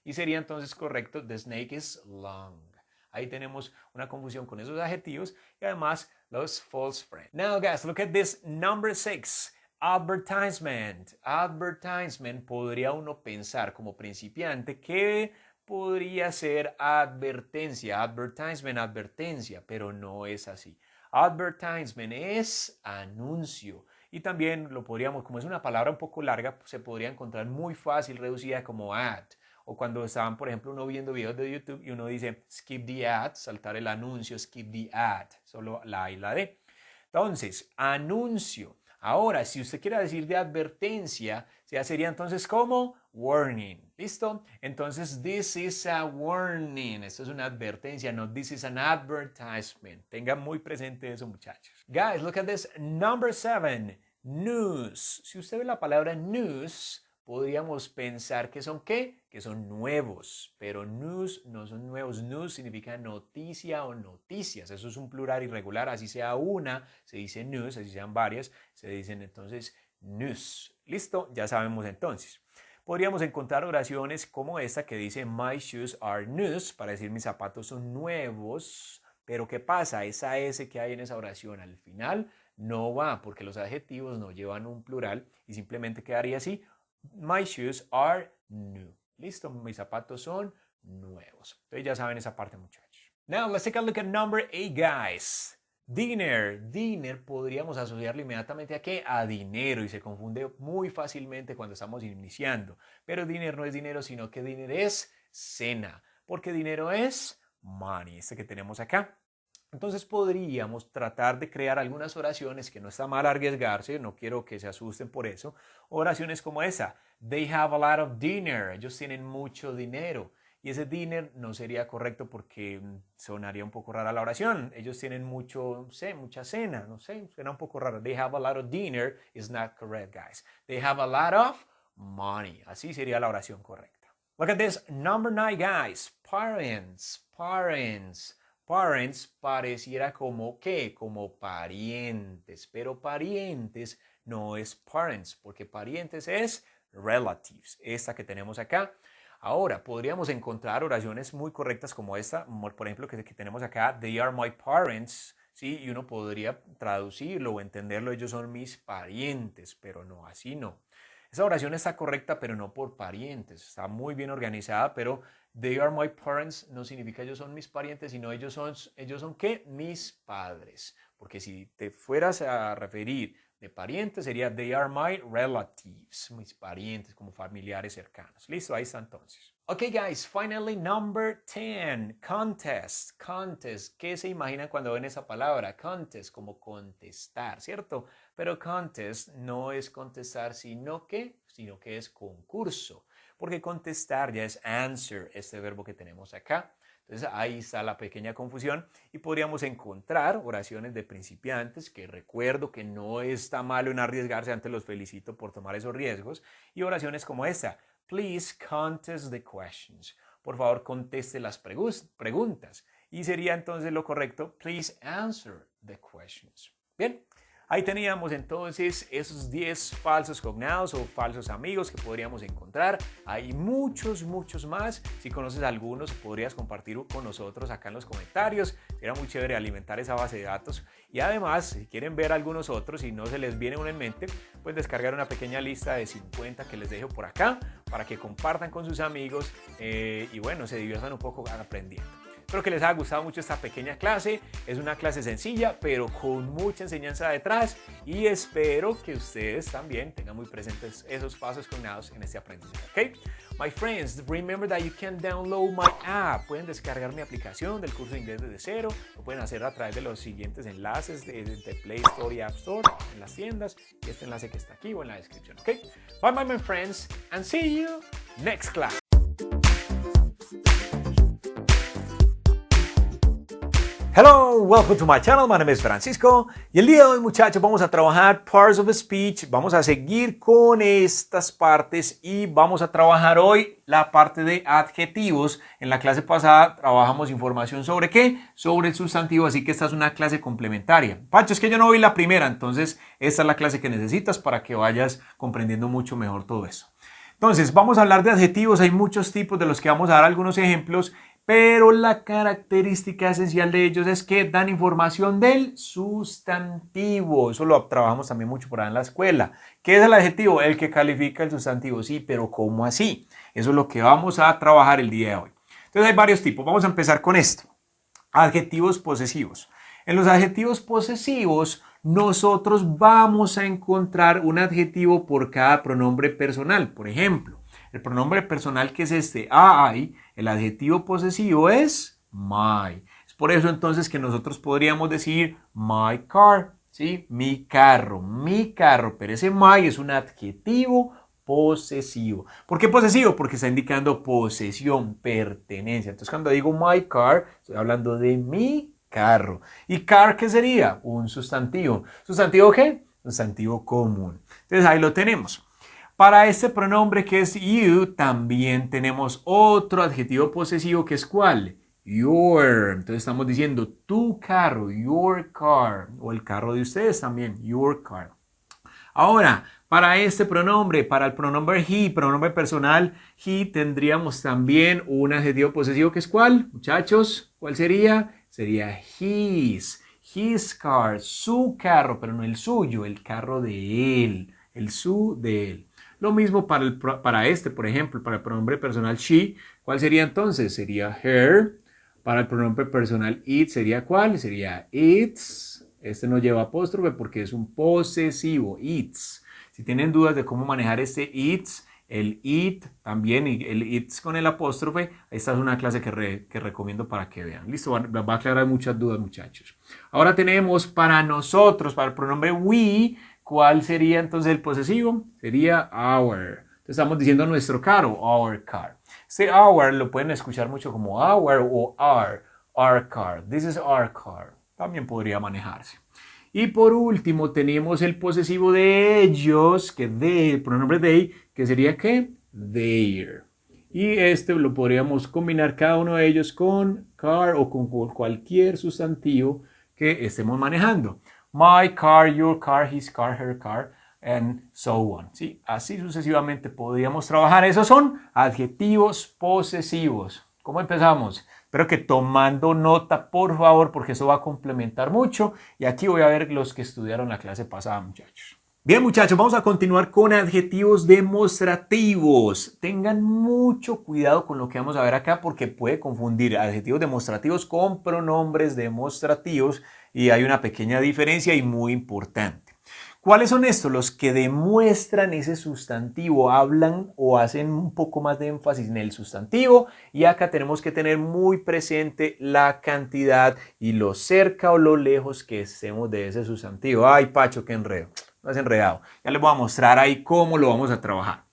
Y sería entonces correcto, the snake is long. Ahí tenemos una confusión con esos adjetivos y además los false friends. Now guys, look at this number 6. Advertisement. Advertisement podría uno pensar como principiante que podría ser advertencia. Advertisement, advertencia, pero no es así. Advertisement es anuncio. Y también lo podríamos, como es una palabra un poco larga, se podría encontrar muy fácil reducida como ad. O cuando estaban, por ejemplo, uno viendo videos de YouTube y uno dice skip the ad, saltar el anuncio, skip the ad, solo la A y la D. Entonces, anuncio. Ahora, si usted quiere decir de advertencia, ya sería entonces como warning. ¿Listo? Entonces, this is a warning. Esto es una advertencia, no this is an advertisement. Tengan muy presente eso, muchachos. Guys, look at this. Number 7. News. Si usted ve la palabra news, podríamos pensar que son ¿qué? Que son nuevos, pero news no son nuevos. News significa noticia o noticias. Eso es un plural irregular, así sea una, se dice news, así sean varias, se dicen entonces news. ¿Listo? Ya sabemos entonces. Podríamos encontrar oraciones como esta que dice my shoes are news, para decir mis zapatos son nuevos. Pero ¿qué pasa? Esa S que hay en esa oración al final no va porque los adjetivos no llevan un plural y simplemente quedaría así. My shoes are new. Listo, mis zapatos son nuevos. Entonces ya saben esa parte, muchachos. Now, let's take a look at number 8, guys. Dinner. Dinner podríamos asociarlo inmediatamente a ¿qué? A dinero y se confunde muy fácilmente cuando estamos iniciando. Pero dinner no es dinero, sino que dinner es cena. Porque dinero es money, este que tenemos acá. Entonces podríamos tratar de crear algunas oraciones que no está mal arriesgarse, no quiero que se asusten por eso. Oraciones como esa, they have a lot of dinner, ellos tienen mucho dinero. Y ese dinner no sería correcto porque sonaría un poco rara la oración. Ellos tienen mucho, no sé, mucha cena, no sé, suena un poco raro. They have a lot of dinner is not correct, guys. They have a lot of money. Así sería la oración correcta. Look at this, number 9, guys. Parents, parents. Parents pareciera como ¿qué? Como parientes, pero parientes no es parents, porque parientes es relatives, esta que tenemos acá. Ahora, podríamos encontrar oraciones muy correctas como esta, por ejemplo, que tenemos acá, they are my parents, ¿sí? Y uno podría traducirlo o entenderlo, ellos son mis parientes, pero no, así no. Esa oración está correcta, pero no por parientes, está muy bien organizada, pero they are my parents no significa ellos son mis parientes, sino ellos son ¿qué? Mis padres. Porque si te fueras a referir de parientes sería they are my relatives, mis parientes como familiares cercanos. Listo, ahí está entonces. Ok, guys, finally number 10, contest. Contest, ¿qué se imaginan cuando ven esa palabra? Contest, como contestar, ¿cierto? Pero contest no es contestar, sino que es concurso. Porque contestar ya es answer, este verbo que tenemos acá. Entonces ahí está la pequeña confusión y podríamos encontrar oraciones de principiantes que recuerdo que no está malo en arriesgarse, antes los felicito por tomar esos riesgos, y oraciones como esta, please contest the questions, por favor conteste las preguntas, y sería entonces lo correcto, please answer the questions. Bien. Ahí teníamos entonces esos 10 falsos cognados o falsos amigos que podríamos encontrar. Hay muchos, muchos más. Si conoces algunos, podrías compartir con nosotros acá en los comentarios. Sería muy chévere alimentar esa base de datos. Y además, si quieren ver algunos otros y no se les viene uno en mente, pues descargar una pequeña lista de 50 que les dejo por acá para que compartan con sus amigos y bueno, se diviertan un poco aprendiendo. Espero que les haya gustado mucho esta pequeña clase. Es una clase sencilla, pero con mucha enseñanza detrás. Y espero que ustedes también tengan muy presentes esos pasos cognados en este aprendizaje. ¿Ok? My friends, remember that you can download my app. Pueden descargar mi aplicación del curso de inglés desde cero. Lo pueden hacer a través de los siguientes enlaces de Play Store y App Store en las tiendas. Y este enlace que está aquí o en la descripción. ¿Ok? Bye bye, my friends, and see you next class. Hello, welcome to my channel. My name is Francisco. Y el día de hoy, muchachos, vamos a trabajar parts of speech. Vamos a seguir con estas partes y vamos a trabajar hoy la parte de adjetivos. En la clase pasada trabajamos información sobre ¿qué? Sobre el sustantivo, así que esta es una clase complementaria. Pacho, es que yo no vi la primera, entonces esta es la clase que necesitas para que vayas comprendiendo mucho mejor todo eso. Entonces, vamos a hablar de adjetivos. Hay muchos tipos de los que vamos a dar algunos ejemplos. Pero la característica esencial de ellos es que dan información del sustantivo. Eso lo trabajamos también mucho por ahí en la escuela. ¿Qué es el adjetivo? El que califica el sustantivo. Sí, pero ¿cómo así? Eso es lo que vamos a trabajar el día de hoy. Entonces hay varios tipos. Vamos a empezar con esto. Adjetivos posesivos. En los adjetivos posesivos, nosotros vamos a encontrar un adjetivo por cada pronombre personal. Por ejemplo, el pronombre personal que es este, I, el adjetivo posesivo es my. Es por eso entonces que nosotros podríamos decir my car, ¿sí? Mi carro, pero ese my es un adjetivo posesivo. ¿Por qué posesivo? Porque está indicando posesión, pertenencia. Entonces cuando digo my car, estoy hablando de mi carro. ¿Y car qué sería? Un sustantivo. ¿Sustantivo qué? Sustantivo común. Entonces ahí lo tenemos. Para este pronombre que es you, también tenemos otro adjetivo posesivo que es ¿cuál? Your. Entonces estamos diciendo tu carro, your car. O el carro de ustedes también, your car. Ahora, para este pronombre, para el pronombre he, pronombre personal, he, tendríamos también un adjetivo posesivo que es ¿cuál? Muchachos, ¿cuál sería? Sería his car, su carro, pero no el suyo, el carro de él, el su de él. Lo mismo para este, por ejemplo, para el pronombre personal she, ¿cuál sería entonces? Sería her. Para el pronombre personal it, ¿sería cuál? Sería its. Este no lleva apóstrofe porque es un posesivo, its. Si tienen dudas de cómo manejar este its, el it también, y el its con el apóstrofe, esta es una clase que recomiendo para que vean. Listo, va a aclarar muchas dudas, muchachos. Ahora tenemos para nosotros, para el pronombre we, ¿cuál sería entonces el posesivo? Sería our. Entonces estamos diciendo nuestro carro, our car. Este our lo pueden escuchar mucho como our o our car. This is our car. También podría manejarse. Y por último tenemos el posesivo de ellos, que el pronombre they, que sería ¿qué? Their. Y este lo podríamos combinar cada uno de ellos con car o con cualquier sustantivo que estemos manejando. My car, your car, his car, her car, and so on. ¿Sí? Así sucesivamente podríamos trabajar. Esos son adjetivos posesivos. ¿Cómo empezamos? Espero que tomando nota, por favor, porque eso va a complementar mucho. Y aquí voy a ver los que estudiaron la clase pasada, muchachos. Bien, muchachos, vamos a continuar con adjetivos demostrativos. Tengan mucho cuidado con lo que vamos a ver acá porque puede confundir adjetivos demostrativos con pronombres demostrativos y hay una pequeña diferencia y muy importante. ¿Cuáles son estos? Los que demuestran ese sustantivo, hablan o hacen un poco más de énfasis en el sustantivo y acá tenemos que tener muy presente la cantidad y lo cerca o lo lejos que estemos de ese sustantivo. Ay, Pacho, qué enredo. No es enredado. Ya les voy a mostrar ahí cómo lo vamos a trabajar.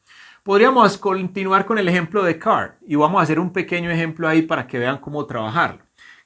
Podríamos continuar con el ejemplo de car y vamos a hacer un pequeño ejemplo ahí para que vean cómo trabajarlo.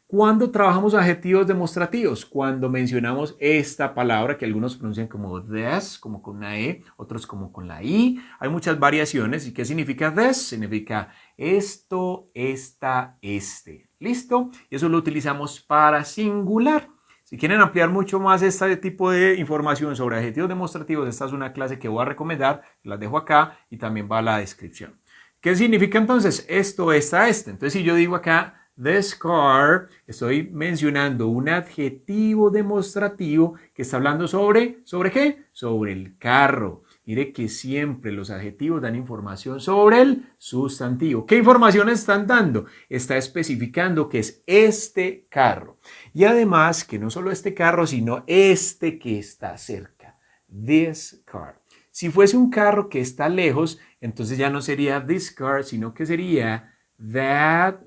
¿Cuándo trabajamos adjetivos demostrativos? Cuando mencionamos esta palabra que algunos pronuncian como this, como con una E, otros como con la I. Hay muchas variaciones. ¿Y qué significa this? Significa esto, esta, este. ¿Listo? Y eso lo utilizamos para singular. Si quieren ampliar mucho más este tipo de información sobre adjetivos demostrativos, esta es una clase que voy a recomendar, las dejo acá y también va a la descripción. ¿Qué significa entonces esto, esta, este? Entonces si yo digo acá, this car, estoy mencionando un adjetivo demostrativo que está hablando ¿sobre qué? Sobre el carro. Mire que siempre los adjetivos dan información sobre el sustantivo. ¿Qué información están dando? Está especificando que es este carro. Y además que no solo este carro, sino este que está cerca. This car. Si fuese un carro que está lejos, entonces ya no sería this car, sino que sería that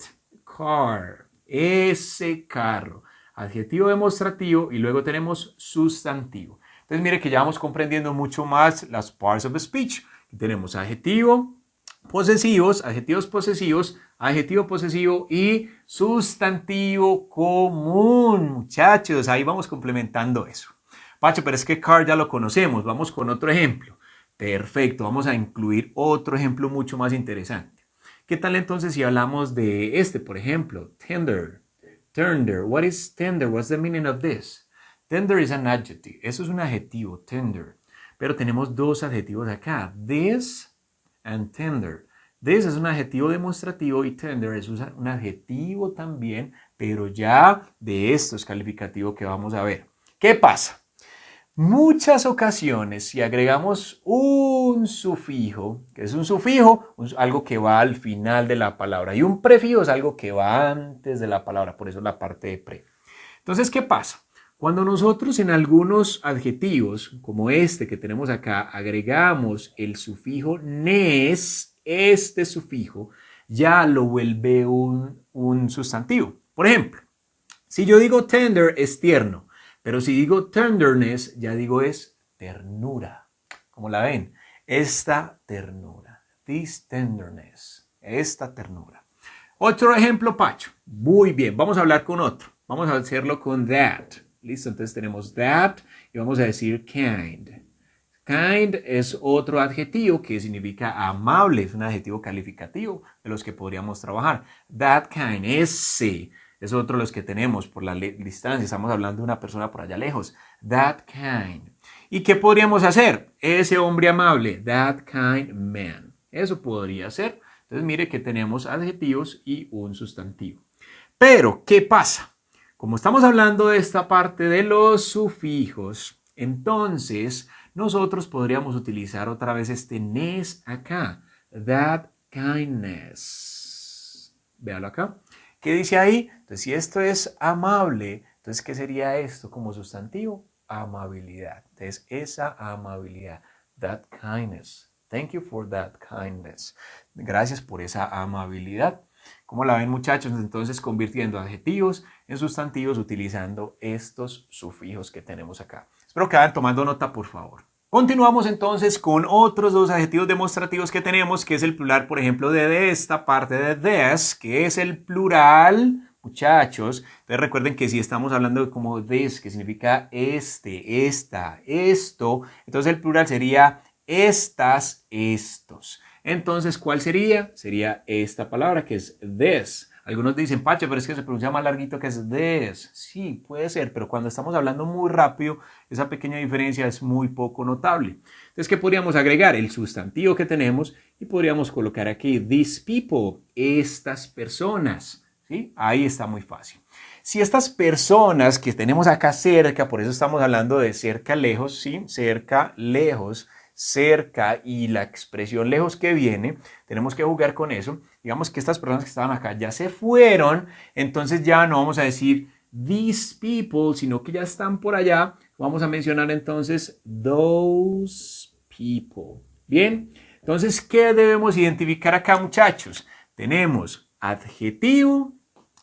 car. Ese carro. Adjetivo demostrativo y luego tenemos sustantivo. Entonces mire que ya vamos comprendiendo mucho más las parts of speech. Aquí tenemos adjetivo, posesivos, adjetivos posesivos, adjetivo posesivo y sustantivo común. Muchachos, ahí vamos complementando eso. Pacho, pero es que car ya lo conocemos. Vamos con otro ejemplo. Perfecto, vamos a incluir otro ejemplo mucho más interesante. ¿Qué tal entonces si hablamos de este, por ejemplo? Tender. Tender. What is tender? What's the meaning of this? Tender is an adjective. Eso es un adjetivo, tender. Pero tenemos dos adjetivos acá. This and tender. This es un adjetivo demostrativo y tender es un adjetivo también, pero ya de estos calificativos que vamos a ver. ¿Qué pasa? Muchas ocasiones, si agregamos un sufijo, que es un sufijo, algo que va al final de la palabra, y un prefijo es algo que va antes de la palabra, por eso la parte de pre. Entonces, ¿qué pasa? Cuando nosotros en algunos adjetivos, como este que tenemos acá, agregamos el sufijo nes, este sufijo ya lo vuelve un sustantivo. Por ejemplo, si yo digo tender es tierno, pero si digo tenderness, ya digo es ternura. ¿Cómo la ven? Esta ternura. This tenderness. Esta ternura. Otro ejemplo, Pacho. Muy bien, vamos a hablar con otro. Vamos a hacerlo con that. Listo, entonces tenemos that y vamos a decir kind. Kind es otro adjetivo que significa amable, es un adjetivo calificativo de los que podríamos trabajar. That kind, ese es otro de los que tenemos por la distancia, estamos hablando de una persona por allá lejos. That kind. ¿Y qué podríamos hacer? Ese hombre amable, that kind man. Eso podría ser. Entonces mire que tenemos adjetivos y un sustantivo. Pero, ¿qué pasa? Como estamos hablando de esta parte de los sufijos, entonces nosotros podríamos utilizar otra vez este nes acá. That kindness. Véalo acá. ¿Qué dice ahí? Entonces, si esto es amable, entonces, ¿qué sería esto como sustantivo? Amabilidad. Entonces, esa amabilidad. That kindness. Thank you for that kindness. Gracias por esa amabilidad. ¿Cómo la ven, muchachos? Entonces, convirtiendo adjetivos en sustantivos utilizando estos sufijos que tenemos acá. Espero que vayan tomando nota, por favor. Continuamos entonces con otros dos adjetivos demostrativos que tenemos, que es el plural, por ejemplo, de esta parte de this, que es el plural, muchachos. Entonces recuerden que si estamos hablando de como this, que significa este, esta, esto, entonces el plural sería estas, estos. Entonces, ¿cuál sería? Sería esta palabra que es this. Algunos dicen, Pacho, pero es que se pronuncia más larguito que es this. Sí, puede ser, pero cuando estamos hablando muy rápido, esa pequeña diferencia es muy poco notable. Entonces, ¿qué podríamos agregar? El sustantivo que tenemos y podríamos colocar aquí these people, estas personas. ¿Sí? Ahí está muy fácil. Si estas personas que tenemos acá cerca, por eso estamos hablando de cerca, lejos, ¿sí? Cerca, lejos, cerca y la expresión lejos que viene, tenemos que jugar con eso. Digamos que estas personas que estaban acá ya se fueron, entonces ya no vamos a decir these people, sino que ya están por allá. Vamos a mencionar entonces those people. Bien, entonces, ¿qué debemos identificar acá, muchachos? Tenemos adjetivo,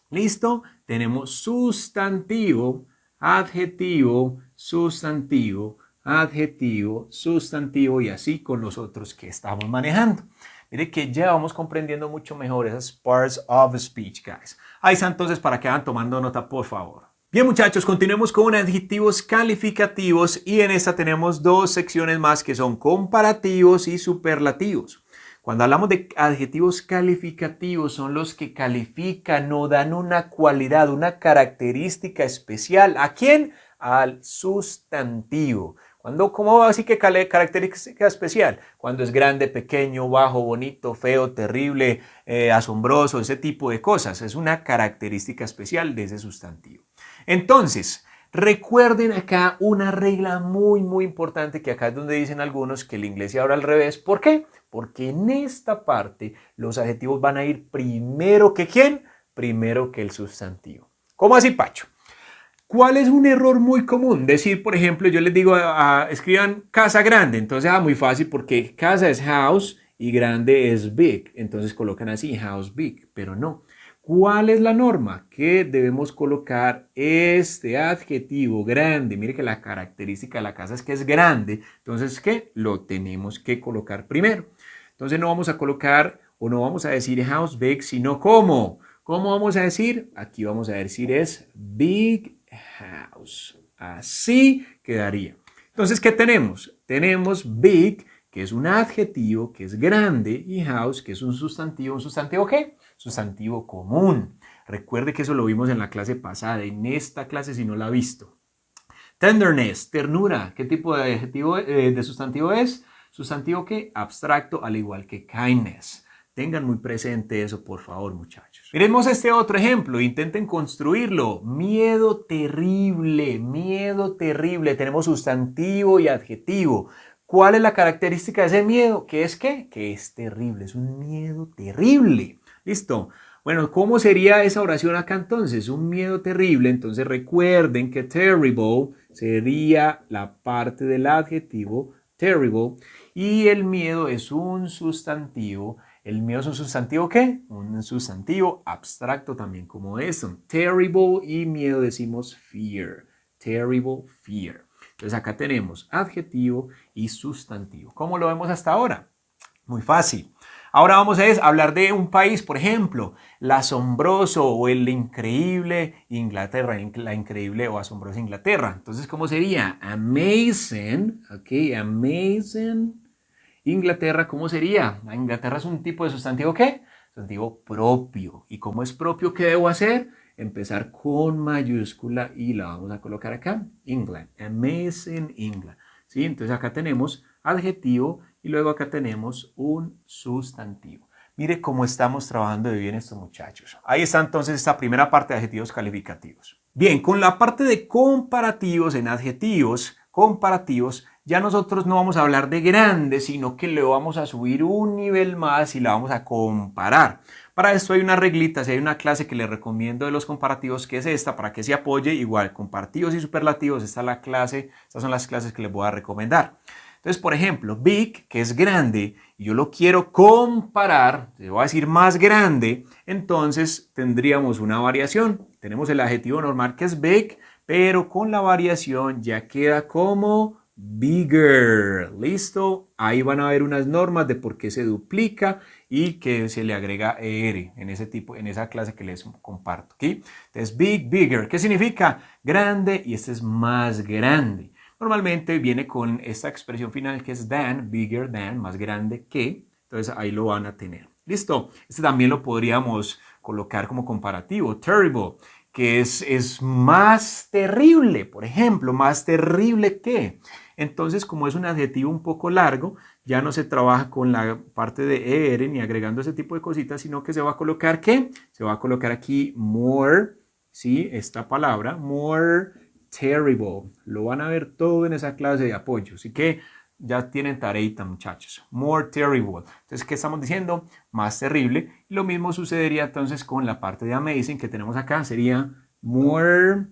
¿listo? Tenemos sustantivo, adjetivo, sustantivo, adjetivo, sustantivo y así con los otros que estamos manejando. Mire que ya vamos comprendiendo mucho mejor esas parts of speech, guys. Ahí está entonces para que vayan tomando nota, por favor. Bien, muchachos, continuemos con adjetivos calificativos y en esta tenemos dos secciones más que son comparativos y superlativos. Cuando hablamos de adjetivos calificativos son los que califican o dan una cualidad, una característica especial. ¿A quién? Al sustantivo. ¿Cómo así que característica especial? Cuando es grande, pequeño, bajo, bonito, feo, terrible, asombroso, ese tipo de cosas. Es una característica especial de ese sustantivo. Entonces, recuerden acá una regla muy, muy importante que acá es donde dicen algunos que el inglés se abre al revés. ¿Por qué? Porque en esta parte los adjetivos van a ir primero que ¿quién? Primero que el sustantivo. ¿Cómo así, Pacho? ¿Cuál es un error muy común? Decir, por ejemplo, yo les digo, escriban casa grande. Entonces, muy fácil porque casa es house y grande es big. Entonces colocan así, house big, pero no. ¿Cuál es la norma? Que debemos colocar este adjetivo grande. Mire que la característica de la casa es que es grande. Entonces, ¿qué? Lo tenemos que colocar primero. Entonces no vamos a colocar o no vamos a decir house big, sino ¿cómo? ¿Cómo vamos a decir? Aquí vamos a decir es big house. Así quedaría. Entonces, ¿qué tenemos? Tenemos big, que es un adjetivo, que es grande, y house, que es un sustantivo. ¿Un sustantivo qué? Sustantivo común. Recuerde que eso lo vimos en la clase pasada. En esta clase, si no la ha visto. Tenderness, ternura. ¿Qué tipo de adjetivo, de sustantivo es? Sustantivo que abstracto, al igual que kindness. Tengan muy presente eso, por favor, muchachos. Miremos este otro ejemplo. Intenten construirlo. Miedo terrible, miedo terrible. Tenemos sustantivo y adjetivo. ¿Cuál es la característica de ese miedo? ¿Qué es qué? Que es terrible, es un miedo terrible. ¿Listo? Bueno, ¿cómo sería esa oración acá entonces? Un miedo terrible. Entonces recuerden que terrible sería la parte del adjetivo terrible y el miedo es un sustantivo. ¿El miedo es un sustantivo qué? Un sustantivo abstracto también como eso. Terrible y miedo decimos fear. Terrible fear. Entonces acá tenemos adjetivo y sustantivo. ¿Cómo lo vemos hasta ahora? Muy fácil. Ahora vamos a hablar de un país, por ejemplo, el asombroso o el increíble Inglaterra, la increíble o asombrosa Inglaterra. Entonces, ¿cómo sería? Amazing, ok, amazing. Inglaterra, ¿cómo sería? Inglaterra es un tipo de sustantivo ¿qué? Sustantivo propio. ¿Y cómo es propio? ¿Qué debo hacer? Empezar con mayúscula y la vamos a colocar acá. England. Amazing England. ¿Sí? Entonces acá tenemos adjetivo y luego acá tenemos un sustantivo. Mire cómo estamos trabajando de bien estos muchachos. Ahí está entonces esta primera parte de adjetivos calificativos. Bien, con la parte de comparativos en adjetivos comparativos, ya nosotros no vamos a hablar de grande, sino que le vamos a subir un nivel más y la vamos a comparar. Para esto hay una reglita, si hay una clase que les recomiendo de los comparativos, que es esta, para que se apoye, igual, comparativos y superlativos, esta es la clase, estas son las clases que les voy a recomendar. Entonces, por ejemplo, big, que es grande, y yo lo quiero comparar, le voy a decir más grande, entonces tendríamos una variación. Tenemos el adjetivo normal que es big, pero con la variación ya queda como bigger. ¿Listo? Ahí van a ver unas normas de por qué se duplica y que se le agrega ER en esa clase que les comparto. ¿Okay? Entonces, big, bigger. ¿Qué significa? Grande y este es más grande. Normalmente viene con esta expresión final que es than, bigger than, más grande que. Entonces ahí lo van a tener. ¿Listo? Este también lo podríamos colocar como comparativo. Terrible, que es más terrible, por ejemplo, más terrible que. Entonces, como es un adjetivo un poco largo, ya no se trabaja con la parte de ER ni agregando ese tipo de cositas, sino que se va a colocar ¿qué? Se va a colocar aquí more, ¿sí? Esta palabra, more terrible. Lo van a ver todo en esa clase de apoyo. Así que ya tienen tareita, muchachos. More terrible. Entonces, ¿qué estamos diciendo? Más terrible. Y lo mismo sucedería entonces con la parte de amazing que tenemos acá. Sería more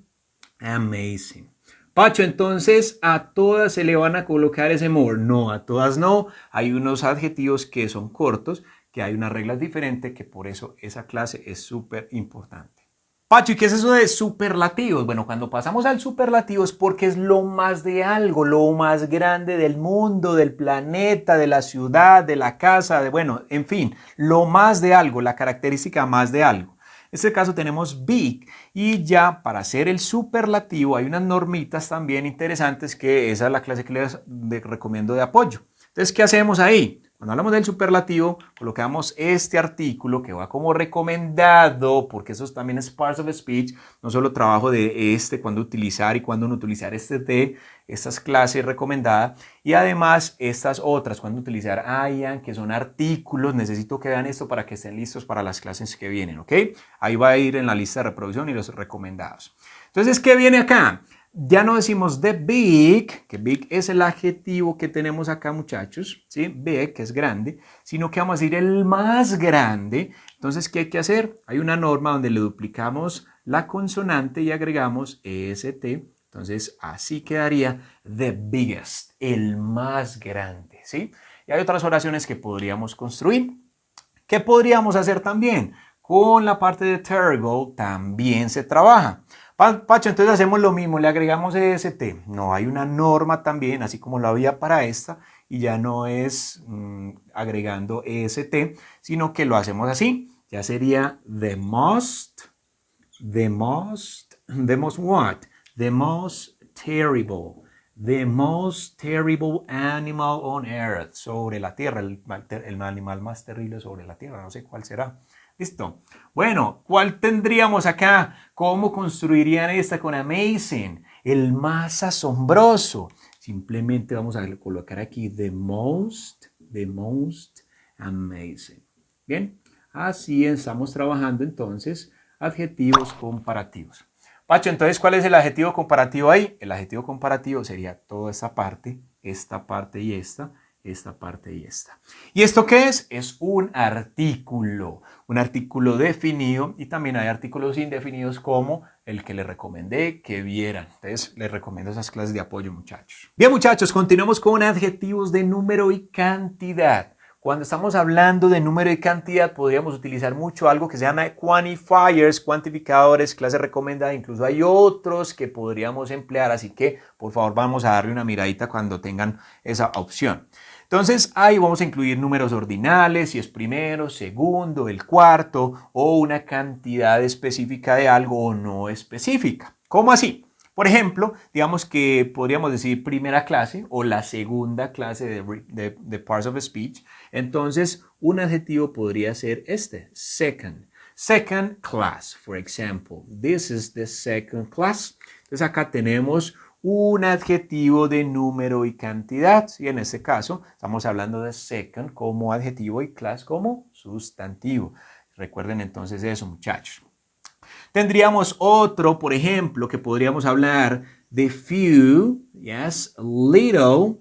amazing. Pacho, entonces a todas se le van a colocar ese more. No, a todas no. Hay unos adjetivos que son cortos, que hay unas reglas diferentes, que por eso esa clase es súper importante. Pacho, ¿y qué es eso de superlativos? Bueno, cuando pasamos al superlativo es porque es lo más de algo, lo más grande del mundo, del planeta, de la ciudad, de la casa, bueno, en fin, lo más de algo, la característica más de algo. En este caso tenemos big y ya para hacer el superlativo hay unas normitas también interesantes que esa es la clase que les recomiendo de apoyo. Entonces, ¿qué hacemos ahí? Cuando hablamos del superlativo, colocamos este artículo que va como recomendado, porque eso también es parts of speech, no solo trabajo de cuándo utilizar y cuándo no utilizar de, estas clases recomendadas, y además estas otras, cuándo utilizar IAN, que son artículos, necesito que vean esto para que estén listos para las clases que vienen, ¿ok? Ahí va a ir en la lista de reproducción y los recomendados. Entonces, ¿qué viene acá? Ya no decimos the big, que big es el adjetivo que tenemos acá, muchachos, ¿sí? Big, que es grande, sino que vamos a decir el más grande. Entonces, ¿qué hay que hacer? Hay una norma donde le duplicamos la consonante y agregamos EST. Entonces, así quedaría the biggest, el más grande, ¿sí? Y hay otras oraciones que podríamos construir. ¿Qué podríamos hacer también? Con la parte de terrible también se trabaja. Pacho, entonces hacemos lo mismo, le agregamos EST. No, hay una norma también, así como lo había para esta, y ya no es agregando est, sino que lo hacemos así. Ya sería the most what? The most terrible animal on earth, sobre la tierra, el animal más terrible sobre la tierra, no sé cuál será. ¿Listo? Bueno, ¿cuál tendríamos acá? ¿Cómo construirían esta con amazing? El más asombroso. Simplemente vamos a colocar aquí the most amazing. Bien, así estamos trabajando entonces adjetivos comparativos. Pacho, entonces, ¿cuál es el adjetivo comparativo ahí? El adjetivo comparativo sería toda esta parte y esta parte y esta parte y esta. ¿Y esto qué es? Es un artículo definido, y también hay artículos indefinidos como el que les recomendé que vieran. Entonces, les recomiendo esas clases de apoyo, muchachos. Bien, muchachos, continuamos con adjetivos de número y cantidad. Cuando estamos hablando de número y cantidad, podríamos utilizar mucho algo que se llama quantifiers, cuantificadores, clase recomendada. Incluso hay otros que podríamos emplear, así que por favor vamos a darle una miradita cuando tengan esa opción. Entonces ahí vamos a incluir números ordinales, si es primero, segundo, el cuarto, o una cantidad específica de algo o no específica. ¿Cómo así? Por ejemplo, digamos que podríamos decir primera clase o la segunda clase de parts of speech. Entonces, un adjetivo podría ser este, second. Second class, for example. This is the second class. Entonces, acá tenemos un adjetivo de número y cantidad. Y en este caso, estamos hablando de second como adjetivo y class como sustantivo. Recuerden entonces eso, muchachos. Tendríamos otro, por ejemplo, que podríamos hablar de few, yes, little.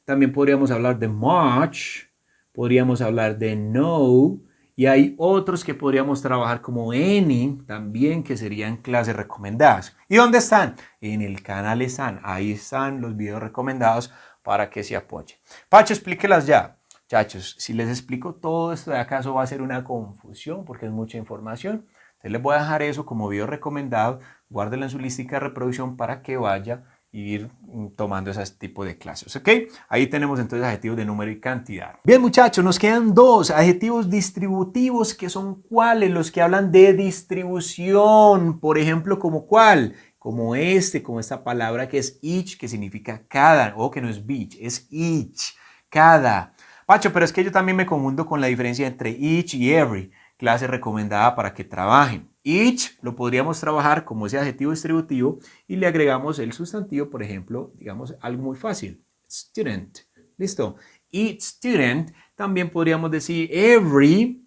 También podríamos hablar de much, podríamos hablar de no, y hay otros que podríamos trabajar como any, también que serían clases recomendadas. ¿Y dónde están? En el canal están, ahí están los videos recomendados para que se apoyen. Pacho, explíquelas ya. Muchachos, si les explico todo esto de acaso va a ser una confusión porque es mucha información. Entonces les voy a dejar eso como video recomendado. Guárdenlo en su lista de reproducción para que vaya y ir tomando ese tipo de clases, ¿ok? Ahí tenemos entonces adjetivos de número y cantidad. Bien, muchachos, nos quedan dos adjetivos distributivos que son ¿cuáles? Los que hablan de distribución. Por ejemplo, ¿como cuál? Como esta palabra que es each, que significa cada, o que no es beach, es each, cada. Pacho, pero es que yo también me confundo con la diferencia entre each y every, clase recomendada para que trabajen. Each lo podríamos trabajar como ese adjetivo distributivo y le agregamos el sustantivo, por ejemplo, digamos algo muy fácil, student. ¿Listo? Each student, también podríamos decir every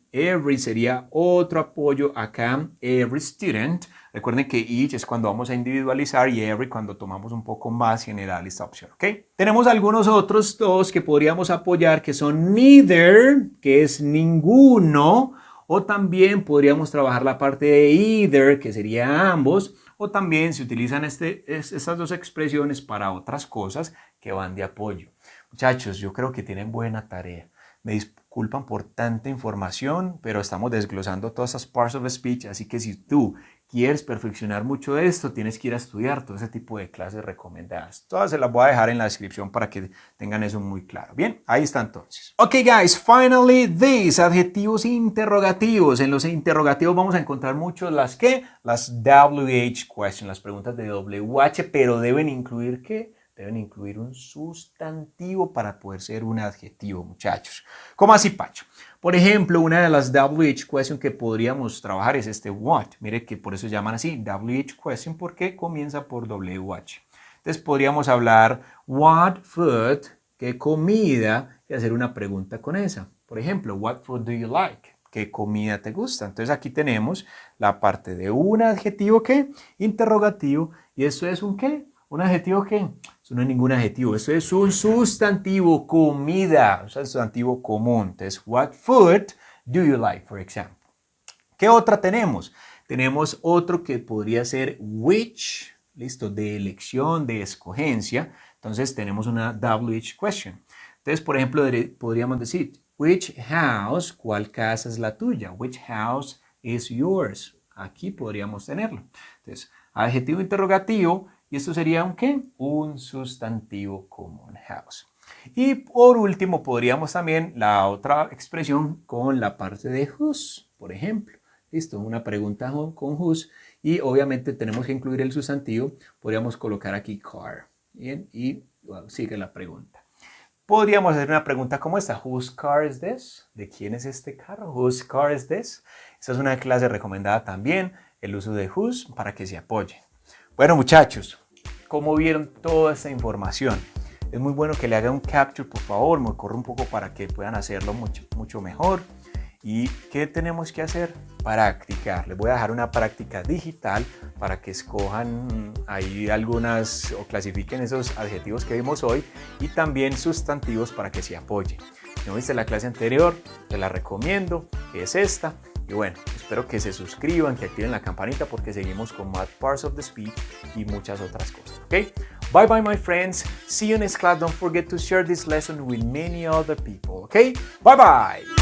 sería otro apoyo acá, every student. Recuerden que each es cuando vamos a individualizar y every cuando tomamos un poco más general esta opción, ¿ok? Tenemos algunos otros dos que podríamos apoyar que son neither, que es ninguno, o también podríamos trabajar la parte de either, que sería ambos, o también se utilizan estas dos expresiones para otras cosas que van de apoyo. Muchachos, yo creo que tienen buena tarea. Me disculpan por tanta información, pero estamos desglosando todas esas parts of speech, así que si tú quieres perfeccionar mucho de esto, tienes que ir a estudiar todo ese tipo de clases recomendadas. Todas se las voy a dejar en la descripción para que tengan eso muy claro. Bien, ahí está entonces. Ok, guys, finally these adjetivos interrogativos. En los interrogativos vamos a encontrar mucho las WH questions, las preguntas de WH, pero deben incluir ¿qué? Deben incluir un sustantivo para poder ser un adjetivo, muchachos. ¿Cómo así, Pacho? Por ejemplo, una de las WH question que podríamos trabajar es este what. Mire que por eso llaman así WH question porque comienza por WH. Entonces podríamos hablar what food, qué comida, y hacer una pregunta con esa. Por ejemplo, what food do you like? ¿Qué comida te gusta? Entonces aquí tenemos la parte de un adjetivo ¿qué? Interrogativo. ¿Y esto es un qué? ¿Un adjetivo qué? Eso no es ningún adjetivo. Esto es un sustantivo, comida. Un sustantivo común. Entonces, what food do you like, for example? ¿Qué otra tenemos? Tenemos otro que podría ser which, listo, de elección, de escogencia. Entonces, tenemos una WH question. Entonces, por ejemplo, podríamos decir, which house, ¿cuál casa es la tuya? Which house is yours? Aquí podríamos tenerlo. Entonces, adjetivo interrogativo Y esto sería un ¿qué? Un sustantivo común, house. Y por último podríamos también la otra expresión con la parte de whose, por ejemplo. Listo, una pregunta con whose y obviamente tenemos que incluir el sustantivo. Podríamos colocar aquí car. Bien, y bueno, sigue la pregunta. Podríamos hacer una pregunta como esta. Whose car is this? ¿De quién es este carro? Whose car is this? Esta es una clase recomendada también, el uso de whose para que se apoye. Bueno, muchachos, ¿cómo vieron toda esta información? Es muy bueno que le hagan un capture, por favor, me corro un poco para que puedan hacerlo mucho mejor. ¿Y qué tenemos que hacer? Practicar. Les voy a dejar una práctica digital para que escojan ahí algunas o clasifiquen esos adjetivos que vimos hoy y también sustantivos para que se apoyen. Si no viste la clase anterior, te la recomiendo, que es esta. Y bueno, espero que se suscriban, que activen la campanita porque seguimos con más Parts of the Speech y muchas otras cosas. ¿Ok? Bye bye, my friends. See you next class. Don't forget to share this lesson with many other people. ¿Ok? Bye bye.